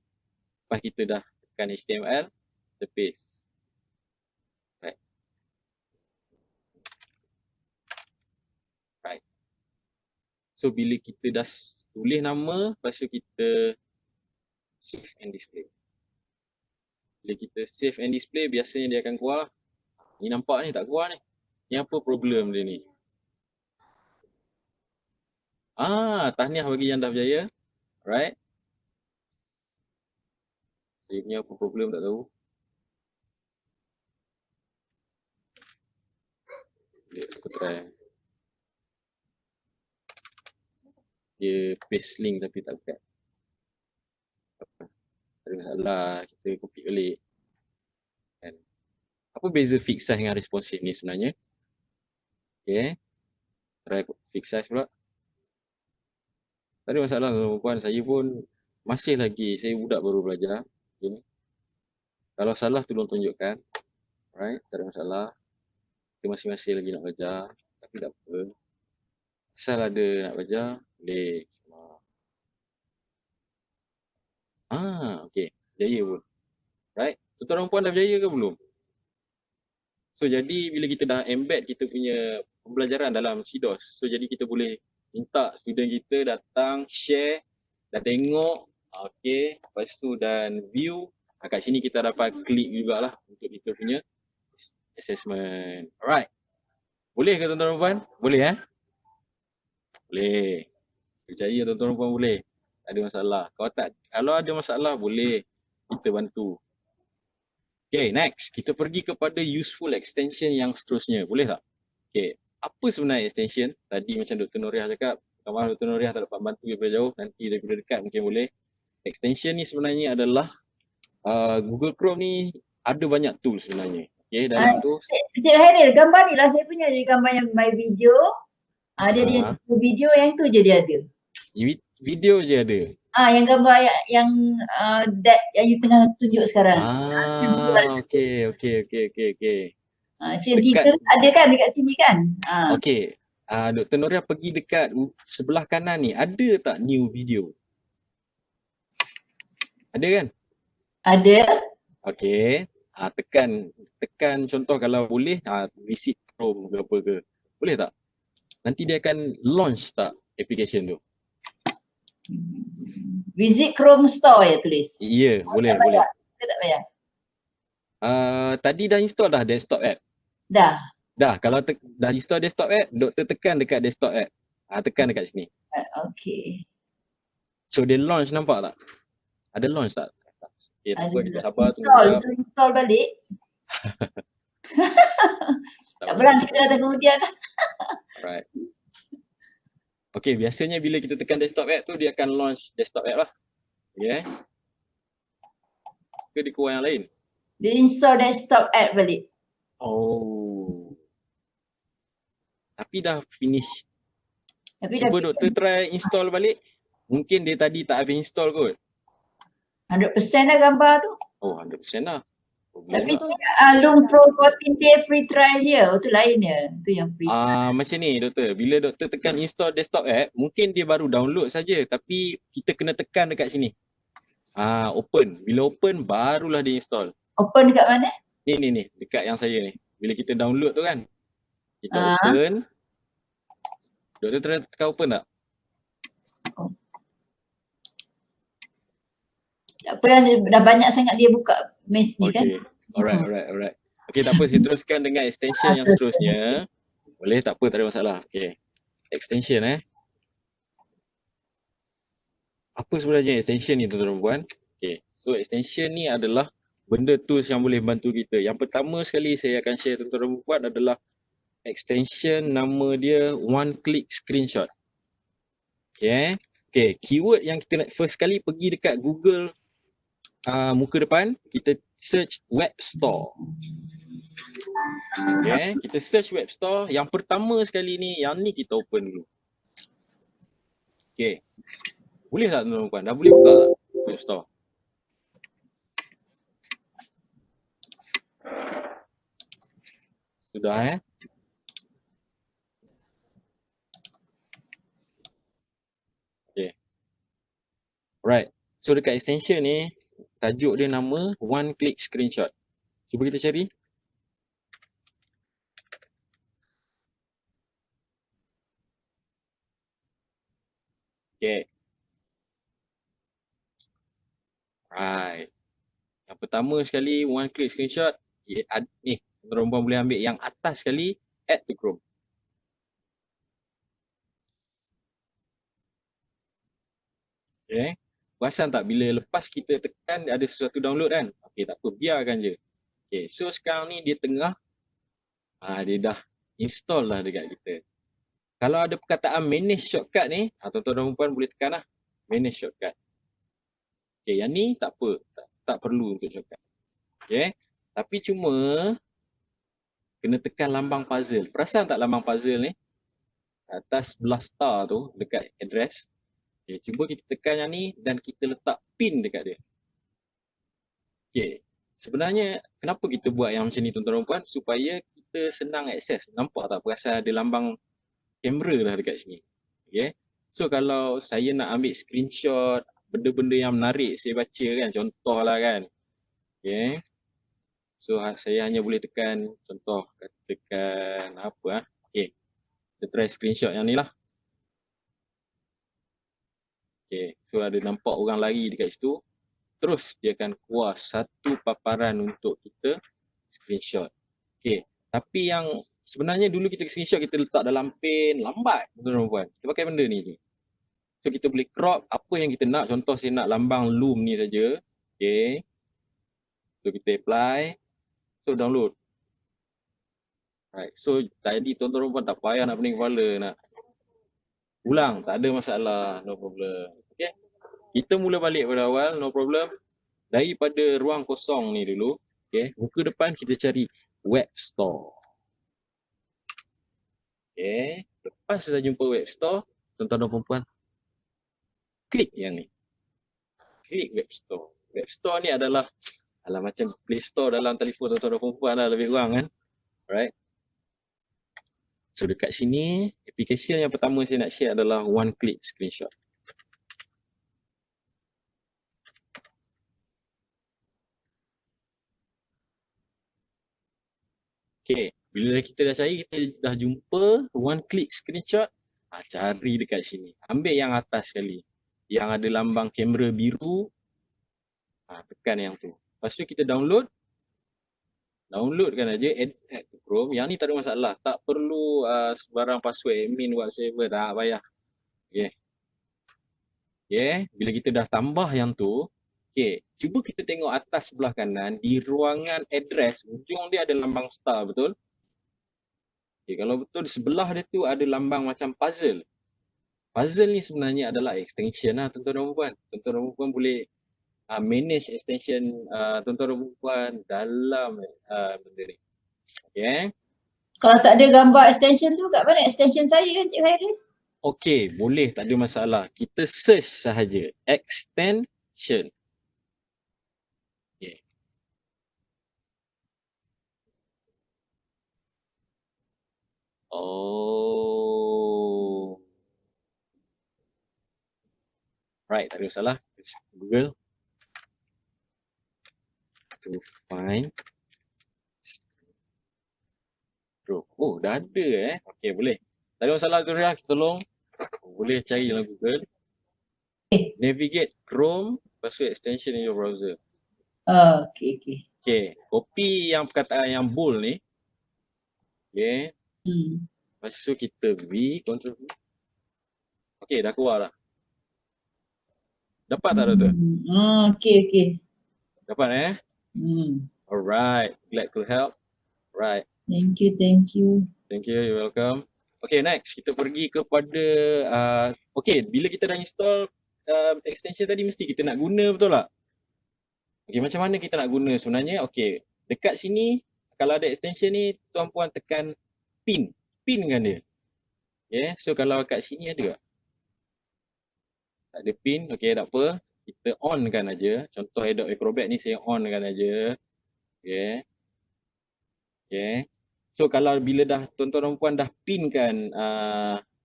Lepas kita dah tekan HTML, kita paste. Right. Right. So bila kita dah tulis nama, lepas tu kita save and display. Bila kita save and display, biasanya dia akan keluar. Ni nampak ni, tak keluar ni. Ni apa problem dia ni? Tahniah bagi yang dah berjaya. Alright. Dia punya apa problem tak tahu. Aku try. Dia paste link tapi tak buka. Tak ada masalah, kita copy balik. Kan? Apa beza fixed size dengan responsive ni sebenarnya? Okay. Try fixed size pula. Tak ada masalah tuan-tuan, saya pun Masih lagi, saya budak baru belajar. Okay. Kalau salah tolong tunjukkan. Right, tak ada masalah. Kita masing-masing lagi nak belajar. Tapi tak apa. Asal ada nak belajar, boleh. Okay. Berjaya pun. Right. Tuan-tuan dan puan dah berjaya ke belum? So jadi bila kita dah embed kita punya pembelajaran dalam CDOS, so jadi kita boleh minta student kita datang share, dah tengok, okay, lepas tu dan view, kat sini kita dapat klik jugalah untuk kita punya assessment. Alright. Boleh ke tuan-tuan dan puan? Boleh Boleh. Percaya tuan-tuan dan puan boleh. Tak ada masalah. Kalau ada masalah boleh kita bantu. Okay, next. Kita pergi kepada useful extension yang seterusnya. Boleh tak? Okay. Apa sebenarnya extension? Tadi macam Dr. Noriah cakap, kalau Dr. Noriah tak dapat bantu daripada jauh, nanti daripada dekat mungkin boleh. Extension ni sebenarnya adalah Google Chrome ni ada banyak tool sebenarnya. Okay, dalam tu. Cik Hairil, gambar ni lah saya punya je gambar yang my video. Dia video yang tu je dia ada. Video je ada. Yang gambar yang that yang you tengah tunjuk sekarang. Okay. Kita ada kan dekat sini kan? Okay. Dr. Noriah pergi dekat sebelah kanan ni. Ada tak new video? Ada kan? Ada. Okay. Tekan contoh kalau boleh visit Chrome ke apa ke. Boleh tak? Nanti dia akan launch tak application tu? Visit Chrome Store ya tulis? Ya, boleh. Kita tak payah? Tadi dah install dah desktop app? Dah, kalau dah install desktop app, doktor tekan dekat desktop app. Tekan dekat sini. Okay. So dia launch, nampak tak? Ada launch tak? Okay, tak apa, kita sabar tu. Install balik. Tak apalah, kita datang kemudian. Alright. Okay, biasanya bila kita tekan desktop app tu, dia akan launch desktop app lah. Okay. Ke dia keluar yang lain? Dia install desktop app balik. Oh. Tapi dah finish. Cuba doktor try install balik. Mungkin dia tadi tak habis install kot. 100% lah gambar tu. Oh, 100% lah. Tapi Loom Pro 14 day free trial dia, tu lain dia. Tu yang free. Macam ni doktor, bila doktor tekan install desktop app, mungkin dia baru download saja, tapi kita kena tekan dekat sini. Open. Bila open barulah dia install. Open dekat mana? Ni, dekat yang saya ni. Bila kita download tu kan. Kita open. Doktor tekan open tak? Tak apa, dah banyak sangat dia buka mes ni kan. Alright. Okay, tak apa, saya teruskan dengan extension yang seterusnya. Boleh, tak apa, tak ada masalah. Okay. Extension Apa sebenarnya extension ni tuan-tuan dan puan? Okay. So extension ni adalah benda tools yang boleh bantu kita. Yang pertama sekali saya akan share tuan-tuan dan puan adalah extension, nama dia One Click Screenshot. Okay, keyword yang kita nak first kali pergi dekat Google muka depan, kita search web store. Okay, kita search web store. Yang pertama sekali ni, yang ni kita open dulu. Okay, boleh tak tuan-tuan dan puan? Dah boleh buka web store? Sudah Okay. Alright. So dekat extension ni, tajuk dia nama One Click Screenshot. Cuba kita cari. Okay. Right. Yang pertama sekali One Click Screenshot. Ni, tuan-tuan boleh ambil yang atas sekali, add to Chrome. Okay. Perasan tak bila lepas kita tekan ada sesuatu download kan? Okay, tak apa, biarkan je. Okay, so sekarang ni dia tengah dia dah install lah dekat kita. Kalau ada perkataan manage shortcut ni, tuan-tuan dan puan boleh tekan lah manage shortcut. Okay, yang ni tak apa, tak perlu untuk shortcut. Okay, tapi cuma kena tekan lambang puzzle. Perasan tak lambang puzzle ni? Atas belah star tu dekat address. Okay, cuba kita tekan yang ni dan kita letak pin dekat dia. Okay, sebenarnya kenapa kita buat yang macam ni tuan-tuan dan puan? Supaya kita senang akses. Nampak tak perasan ada lambang kamera lah dekat sini. Okay, so kalau saya nak ambil screenshot benda-benda yang menarik saya baca kan, contoh lah kan. Okay, so saya hanya boleh tekan contoh, tekan apa okay, kita try screenshot yang ni lah. Okay, so ada nampak orang lari dekat situ. Terus dia akan keluar satu paparan untuk kita screenshot. Okay, tapi yang sebenarnya dulu kita screenshot kita letak dalam pin, lambat tuan-tuan dan puan. Kita pakai benda ni je. So kita boleh crop apa yang kita nak. Contoh saya nak lambang loom ni saja. Okay, so kita apply. So download. Right, so tadi tuan-tuan dan puan tak payah nak pening kepala nak ulang, tak ada masalah, no problem. Okay, kita mula balik pada awal, no problem. Daripada ruang kosong ni dulu, okay, muka depan kita cari web store. Okay, lepas saya jumpa web store, tuan-tuan dan puan, klik yang ni. Klik web store. Web store ni adalah macam Play Store dalam telefon tuan-tuan dan puan lah, lebih kurang kan. Alright. So dekat sini, application yang pertama saya nak share adalah One Click Screenshot. Okay, bila kita dah cari, kita dah jumpa One Click Screenshot, cari dekat sini. Ambil yang atas sekali. Yang ada lambang kamera biru, tekan yang tu. Lepas tu kita downloadkan aja, add to Chrome. Yang ni tak ada masalah. Tak perlu sebarang password admin whatsoever, tak payah. Okay. Okay, bila kita dah tambah yang tu, okay, cuba kita tengok atas sebelah kanan, di ruangan address, ujung dia ada lambang star, betul? Okay, kalau betul di sebelah dia tu ada lambang macam puzzle. Puzzle ni sebenarnya adalah extension lah tuan-tuan dan puan. Tuan-tuan dan puan boleh manage extension tuan-tuan dan puan dalam benda ni. Okay. Kalau tak ada gambar extension tu, kat mana extension saya Encik Khairil? Okay, boleh, tak ada masalah. Kita search sahaja extension. Okay. Oh. Right, tak ada masalah. Google to find. Oh, dah ada Okay, boleh. Tak ada masalah tu Ria, kita tolong. Boleh cari dalam Google. Navigate Chrome, lepas tu extension in your browser. Okay. Okay, copy yang perkataan yang bold ni. Okay. Lepas tu kita V, Ctrl V. Okay, dah keluar dah. Dapat tak Doktor? Okay. Dapat Alright, glad to help. Right. Thank you. Thank you, you're welcome. Okay, next kita pergi kepada okay, bila kita dah install extension tadi mesti kita nak guna, betul tak? Okay, macam mana kita nak guna sebenarnya? Okay, dekat sini kalau ada extension ni tuan puan tekan pin kan dia. Okay, so kalau kat sini ada tak? Tak ada pin, okay, tak apa. Kita on kan aja. Contoh Adobe Acrobat ni saya on kan aja. Okay. So kalau bila dah tuan-tuan dan puan dah pin kan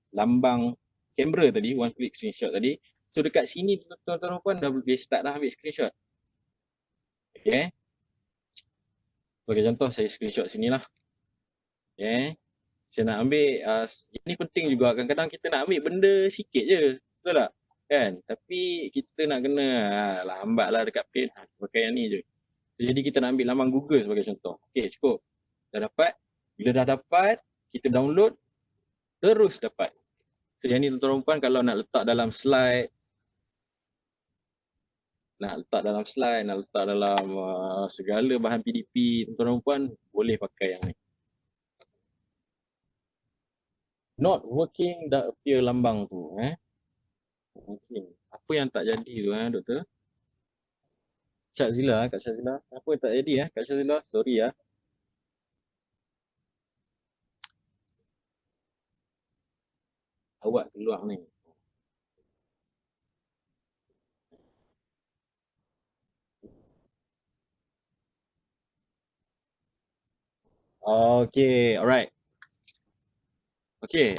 lambang kamera tadi, one click screenshot tadi. So dekat sini tuan-tuan dan puan dah boleh start dah ambil screenshot. Okay. Okay, contoh saya screenshot sini lah. Okay. Saya nak ambil, ini penting juga, kadang-kadang kita nak ambil benda sikit je. Betul tak? Kan? Tapi kita nak kena lambat lah dekat pin. Pakai yang ni je. So, jadi kita nak ambil lambang Google sebagai contoh. Okay, cukup. Dah dapat. Bila dah dapat, kita download. Terus dapat. So yang ni tuan-tuan dan puan kalau nak letak dalam slide, nak letak dalam segala bahan PDP, tuan-tuan dan puan boleh pakai yang ni. Not working, dah appear lambang tu. Okay. Apa yang tak jadi tu doktor? Kak Syazila. Apa yang tak jadi Kak Syazila? Sorry Awak keluar ni. Okay, alright. Okay,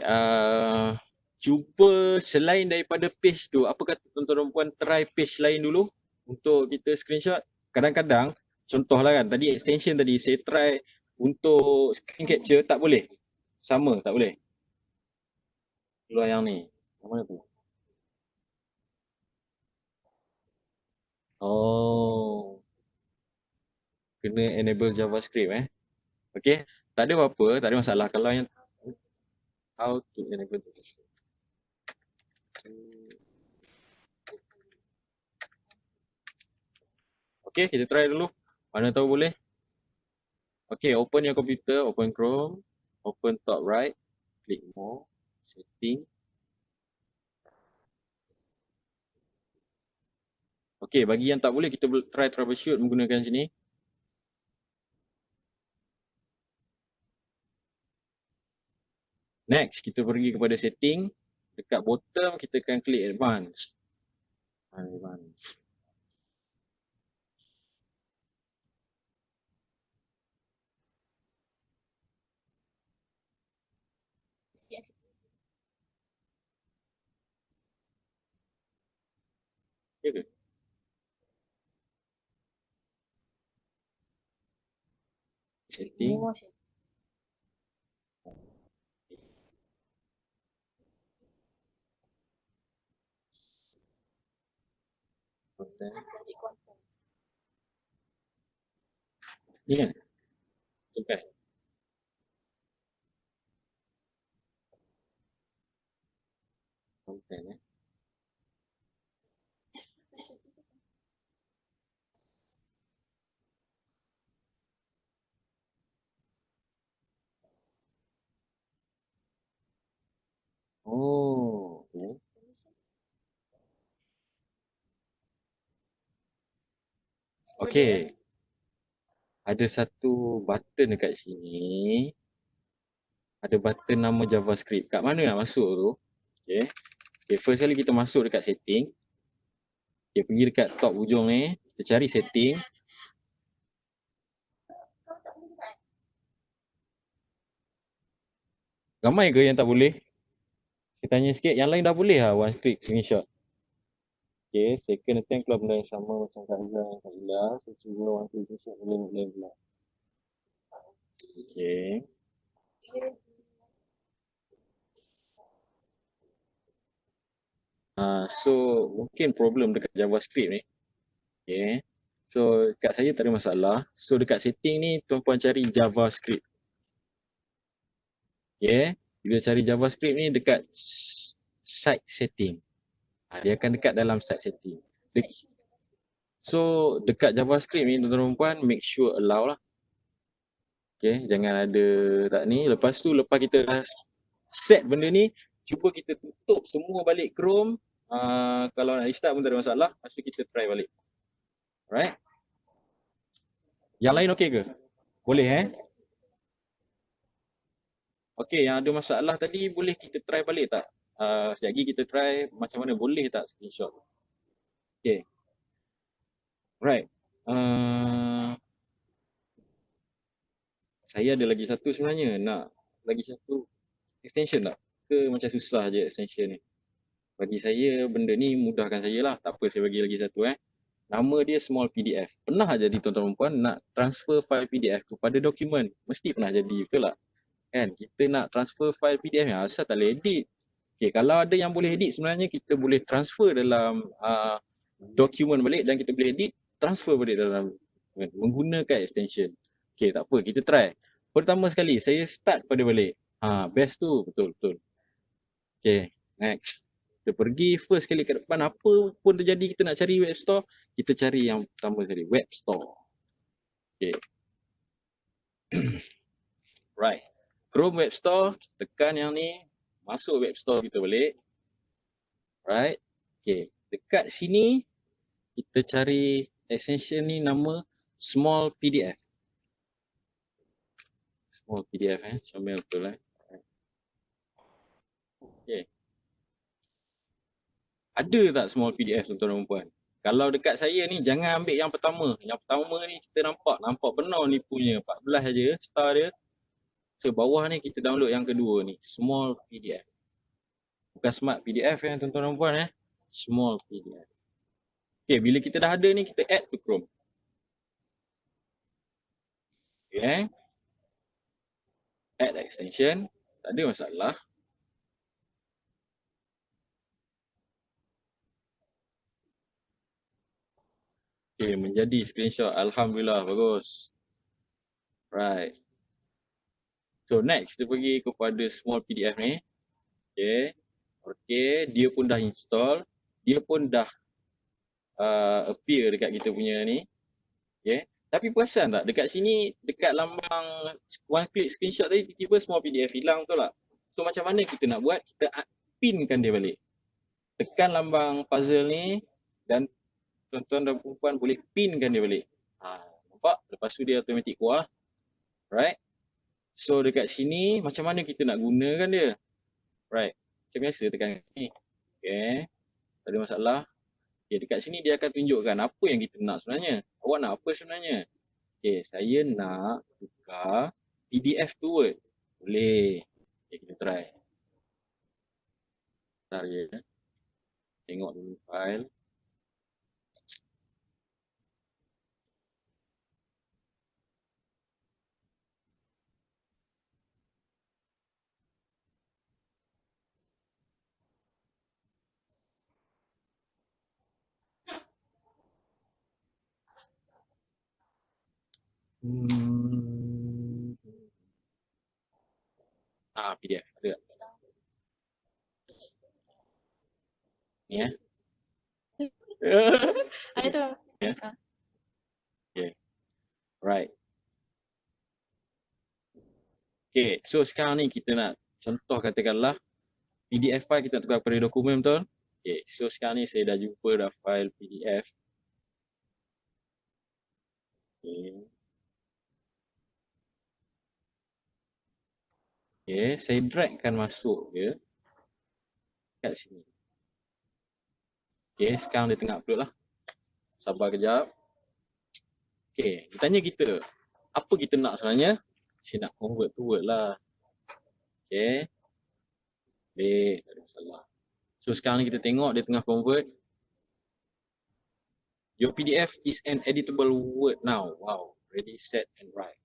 cuba selain daripada page tu, apa kata tuan-tuan dan puan try page lain dulu untuk kita screenshot. Kadang-kadang, contohlah kan, tadi extension tadi saya try untuk screen capture, tak boleh. Sama, tak boleh. Keluar yang ni. Yang mana tu? Oh. Kena enable JavaScript Okay, tak ada apa-apa, tak ada masalah. Kalau yang how to enable JavaScript. Okay, kita try dulu. Mana tahu boleh. Okay, open your computer, open Chrome, open top right, click more, setting. Okay, bagi yang tak boleh, kita try troubleshoot menggunakan sini. Next, kita pergi kepada setting. Dekat bottom, kita akan klik advanced. Advanced. Yes. Ya ke? Setting. More shit. Content. Cari content. Ni kan? Tu kan? Content Oh, okay. Okay. Ada satu button dekat sini. Ada button nama JavaScript. Kat mana nak masuk tu? Okay. Okay, first kali kita masuk dekat setting. Okay, pergi dekat top ujung ni. Kita cari setting. Ramai ke yang tak boleh? Saya tanya sikit. Yang lain dah boleh lah one click screenshot. Okay, second attempt kalau benda yang sama macam Kak Ila dan Kak Ila. Saya cuba one click screenshot boleh pula. Okay. So mungkin problem dekat JavaScript ni. Okay. So dekat saya tak ada masalah. So dekat setting ni tuan-puan cari JavaScript. Okay. Bila cari JavaScript ni dekat site setting. Dia akan dekat dalam site setting. So dekat JavaScript ni tuan-tuan dan puan make sure allow lah. Okay, jangan ada tak ni. Lepas tu lepas kita dah set benda ni, cuba kita tutup semua balik Chrome. Kalau nak restart pun tak ada masalah. Lepas tu kita try balik. Alright. Yang lain okey ke? Boleh Okey, yang ada masalah tadi boleh kita try balik tak? Sekejap lagi kita try macam mana, boleh tak screenshot? Okey. Right. Saya ada lagi satu sebenarnya. Nak lagi satu extension tak? Ke macam susah je extension ni? Bagi saya benda ni mudahkan saya lah. Tak apa, saya bagi lagi satu Nama dia small PDF. Pernah jadi tuan-tuan dan puan nak transfer file PDF kepada dokumen? Mesti pernah jadi, betul tak? Kan? Kita nak transfer file PDF yang asal tak boleh edit. Okay, kalau ada yang boleh edit sebenarnya kita boleh transfer dalam dokumen balik dan kita boleh edit, transfer balik dalam menggunakan extension. Okay, tak apa, kita try. Pertama sekali, saya start pada balik. Best tu, betul-betul. Okay, next. Kita pergi first kali ke depan, apa pun terjadi kita nak cari web store, kita cari yang pertama sekali, web store. Okay. Right. Chrome web store, tekan yang ni, masuk web store kita balik. Right. Okay. Dekat sini, kita cari extension ni nama small PDF. Small PDF comel betul Okay. Ada tak small PDF tuan-tuan dan puan? Kalau dekat saya ni jangan ambil yang pertama. Yang pertama ni kita nampak benar ni punya 14 aja star dia. So bawah ni kita download yang kedua ni, small PDF. Bukan smart PDF yang tuan-tuan dan puan small PDF. Okay, bila kita dah ada ni, kita add to Chrome. Okay. Add extension, tak ada masalah. Okay, menjadi screenshot. Alhamdulillah, bagus. Right. So next, kita pergi kepada small PDF ni. Okay. Okay, dia pun dah install. Dia pun dah appear dekat kita punya ni. Okay. Tapi perasan tak, dekat sini, dekat lambang one click screenshot tadi, tiba-tiba small PDF hilang, betul tak? So macam mana kita nak buat? Kita pinkan dia balik. Tekan lambang puzzle ni dan tuan-tuan dan perempuan boleh pinkan dia balik. Nampak? Lepas tu dia automatic keluar. Right? So dekat sini macam mana kita nak gunakan dia? Right? Macam biasa tekan sini. Okay. Tak ada masalah. Okay, dekat sini dia akan tunjukkan apa yang kita nak sebenarnya. Awak nak apa sebenarnya? Okay, saya nak tukar PDF to Word. Boleh. Okay, kita try. Bentar je. Tengok dulu file. PDF ada. Ni Ada. Yeah. Okay. Right. Okay, so sekarang ni kita nak contoh katakanlah PDF file kita nak tukar kepada dokumen, betul? Okay, so sekarang ni saya dah jumpa dah file PDF. Okay. Okay, saya dragkan masuk dia kat sini. Okay, sekarang dia tengah upload lah. Sabar kejap. Okay, dia tanya kita, apa kita nak sebenarnya? Saya nak convert to Word lah. Okay. Boleh, tak ada masalah. So sekarang ni kita tengok dia tengah convert. Your PDF is an editable Word now. Wow, ready, set and write.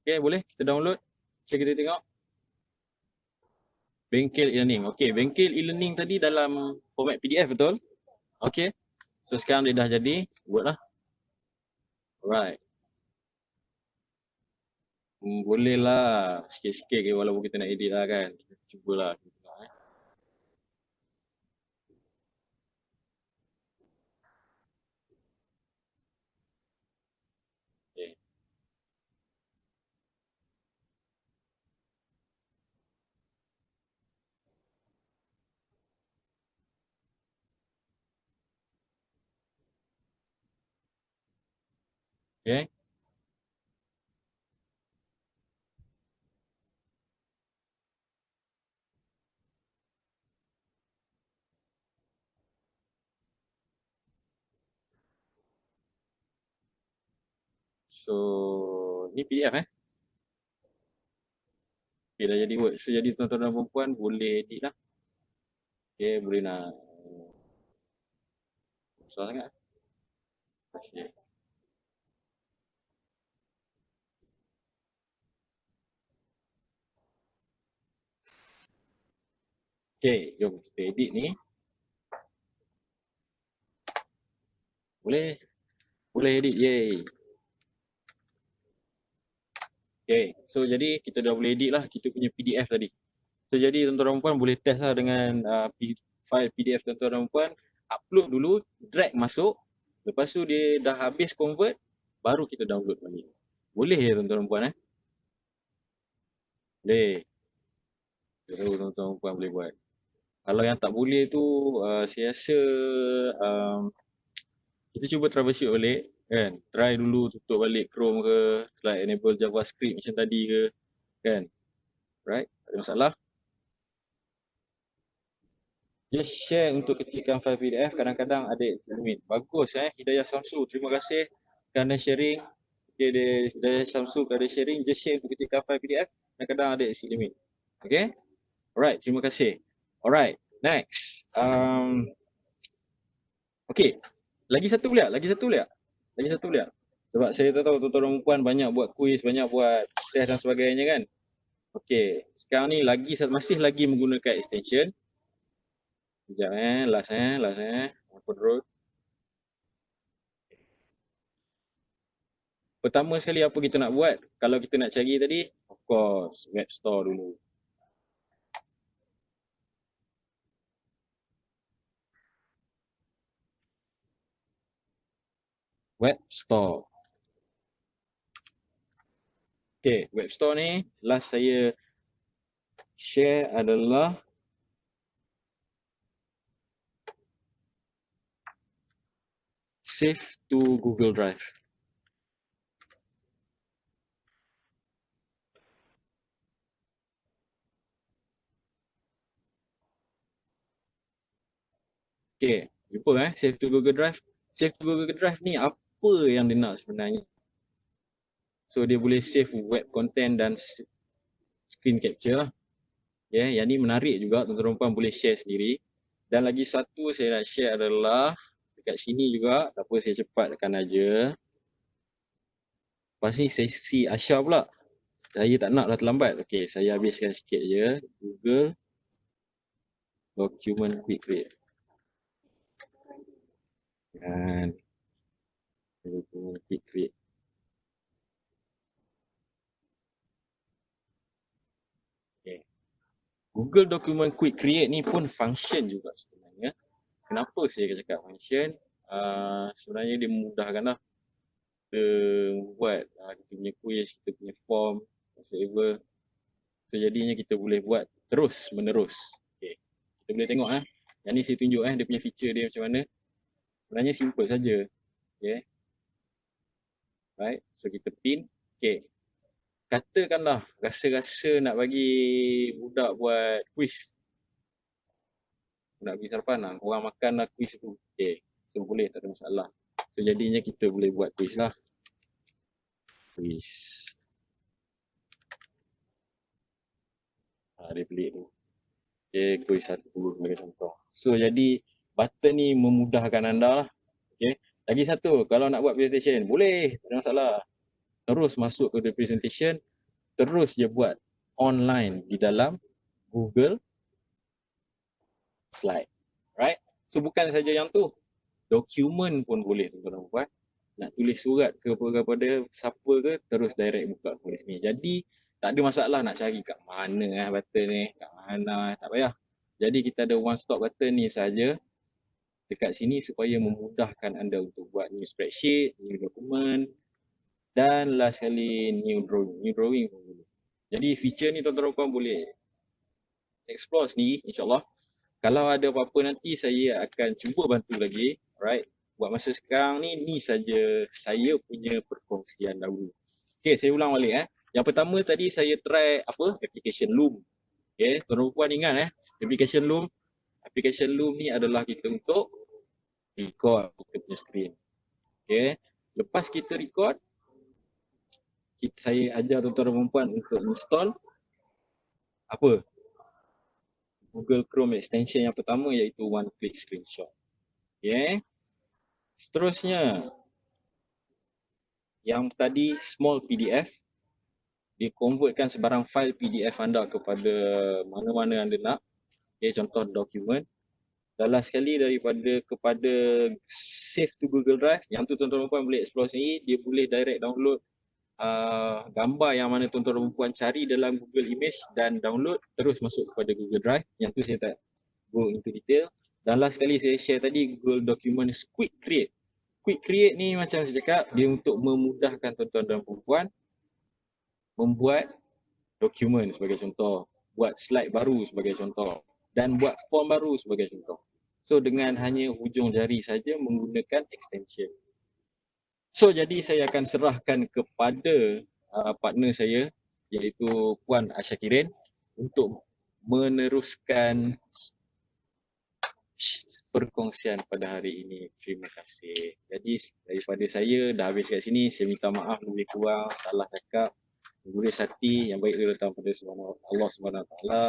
Okay, boleh kita download. Cek kita tengok. Bengkel e-learning. Okay, bengkel e-learning tadi dalam format PDF, betul? Okay. So sekarang dia dah jadi Word lah. Alright. Boleh lah. Sikit-sikit walaupun kita nak edit lah kan. Kita cubalah. Okay. Okay. So, ni PDF Okay, dah jadi Word. So, jadi tuan-tuan dan perempuan boleh edit lah. Okay, boleh nak susah sangat. Okay. Okay, jom kita edit ni. Boleh? Boleh edit, yay. Okay, so jadi kita dah boleh edit lah kita punya PDF tadi. So jadi tuan-tuan dan puan boleh test lah dengan file PDF tuan-tuan dan puan. Upload dulu, drag masuk. Lepas tu dia dah habis convert, baru kita download balik. Boleh ya tuan-tuan dan puan Boleh. Baru tuan-tuan dan puan boleh buat. Kalau yang tak boleh tu, saya rasa kita cuba troubleshoot balik. Kan, try dulu tutup balik Chrome ke, like enable JavaScript macam tadi ke, kan, right, tak ada masalah. Just share untuk kecilkan file PDF, kadang-kadang ada limit. Bagus Hidayah Samsu, terima kasih kerana sharing. Okay, Hidayah Samsu kerana sharing, just share untuk kecilkan file PDF. kadang-kadang ada exceed limit. Okay? Alright, terima kasih. Alright, next. Okay, lagi satu boleh tak? Lagi satu boleh tak? Sebab saya tahu tuan-tuan perempuan banyak buat kuis, banyak buat test dan sebagainya kan. Okay, sekarang ni masih lagi menggunakan extension. Sekejap last apa terus. Pertama sekali apa kita nak buat? Kalau kita nak cari tadi, of course, web store dulu. Web store. Okay, web store ni last saya share adalah save to Google Drive. Okay, jumpa save to Google Drive. Save to Google Drive ni apa yang dia nak sebenarnya? So dia boleh save web content dan screen capture lah. Yeah, yang ni menarik juga, tuan-tuan perempuan boleh share sendiri. Dan lagi satu saya nak share adalah dekat sini juga, tak apa saya cepat tekan aja. Lepas ni sesi Asha pula. Saya tak nak dah terlambat. Okay, saya habiskan sikit je. Google Document Quick Create. Dan Document Quick Create. Okay. Google Document Quick Create ni pun function juga sebenarnya. Kenapa saya cakap function? Sebenarnya dia memudahkan lah. Kita buat kita punya quiz, kita punya form, whatever. So jadinya kita boleh buat terus menerus. Okay. Kita boleh tengok yang ni saya tunjuk dia punya feature dia macam mana. Sebenarnya simple saja. Okay. Right, so kita pin. Okay. Katakanlah rasa-rasa nak bagi budak buat quiz. Nak pergi sarapan orang makan quiz tu. Okay. So boleh, tak ada masalah. So jadinya kita boleh buat quiz lah. Quiz. Dia pelik tu. Okay, quiz satu sebagai contoh. So jadi button ni memudahkan anda lah. Okay. Lagi satu, kalau nak buat presentation, boleh, tak ada masalah. Terus masuk ke presentation, terus je buat online di dalam Google Slide. Right? So bukan saja yang tu. Dokumen pun boleh tuan-tuan buat. Nak tulis surat kepada siapa ke, terus direct buka kepada sini. Jadi tak ada masalah nak cari kat mana button ni, kat mana, tak payah. Jadi kita ada one stop button ni saja dekat sini supaya memudahkan anda untuk buat new spreadsheet, new dokumen dan last kali new drawing. New drawing pun boleh. Jadi feature ni tuan-tuan boleh explore sendiri insyaAllah. Kalau ada apa-apa nanti saya akan cuba bantu lagi. Alright. Buat masa sekarang ni saja saya punya perkongsian dahulu. Okay, saya ulang balik Yang pertama tadi saya try application Loom. Okay, tuan-tuan ingat application Loom. Application Loom ni adalah kita untuk record kita punya screen. Okay, lepas kita record, saya ajar tuan-tuan perempuan untuk install Google Chrome extension yang pertama iaitu One Click Screenshot. Okay. Seterusnya, yang tadi small PDF, dia convertkan sebarang file PDF anda kepada mana-mana anda nak. Okay, contoh dokumen. Dan last sekali kepada save to Google Drive, yang tu tuan-tuan perempuan boleh explore sendiri, dia boleh direct download gambar yang mana tuan-tuan perempuan cari dalam Google Image dan download terus masuk kepada Google Drive. Yang tu saya tak go into detail. Dan last sekali saya share tadi Google Document Quick Create. Quick Create ni macam saya cakap, dia untuk memudahkan tuan-tuan dan perempuan membuat dokumen sebagai contoh, buat slide baru sebagai contoh dan buat form baru sebagai contoh. So dengan hanya hujung jari saja menggunakan extension. So jadi saya akan serahkan kepada partner saya iaitu Puan Asyakirin untuk meneruskan perkongsian pada hari ini. Terima kasih. Jadi daripada saya dah habis kat sini, saya minta maaf lebih kurang salah cakap. Guris hati yang baik dia datang pada Allah Subhanahu Wa Taala,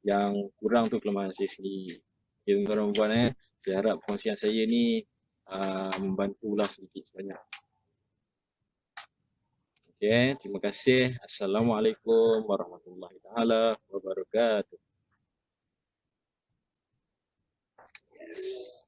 yang kurang tu kelemahan saya sendiri. Okay, tuan-tuan dan puan, saya harap perkongsian saya ni membantulah sedikit sebanyak. Okay, terima kasih. Assalamualaikum warahmatullahi taala wabarakatuh. Yes.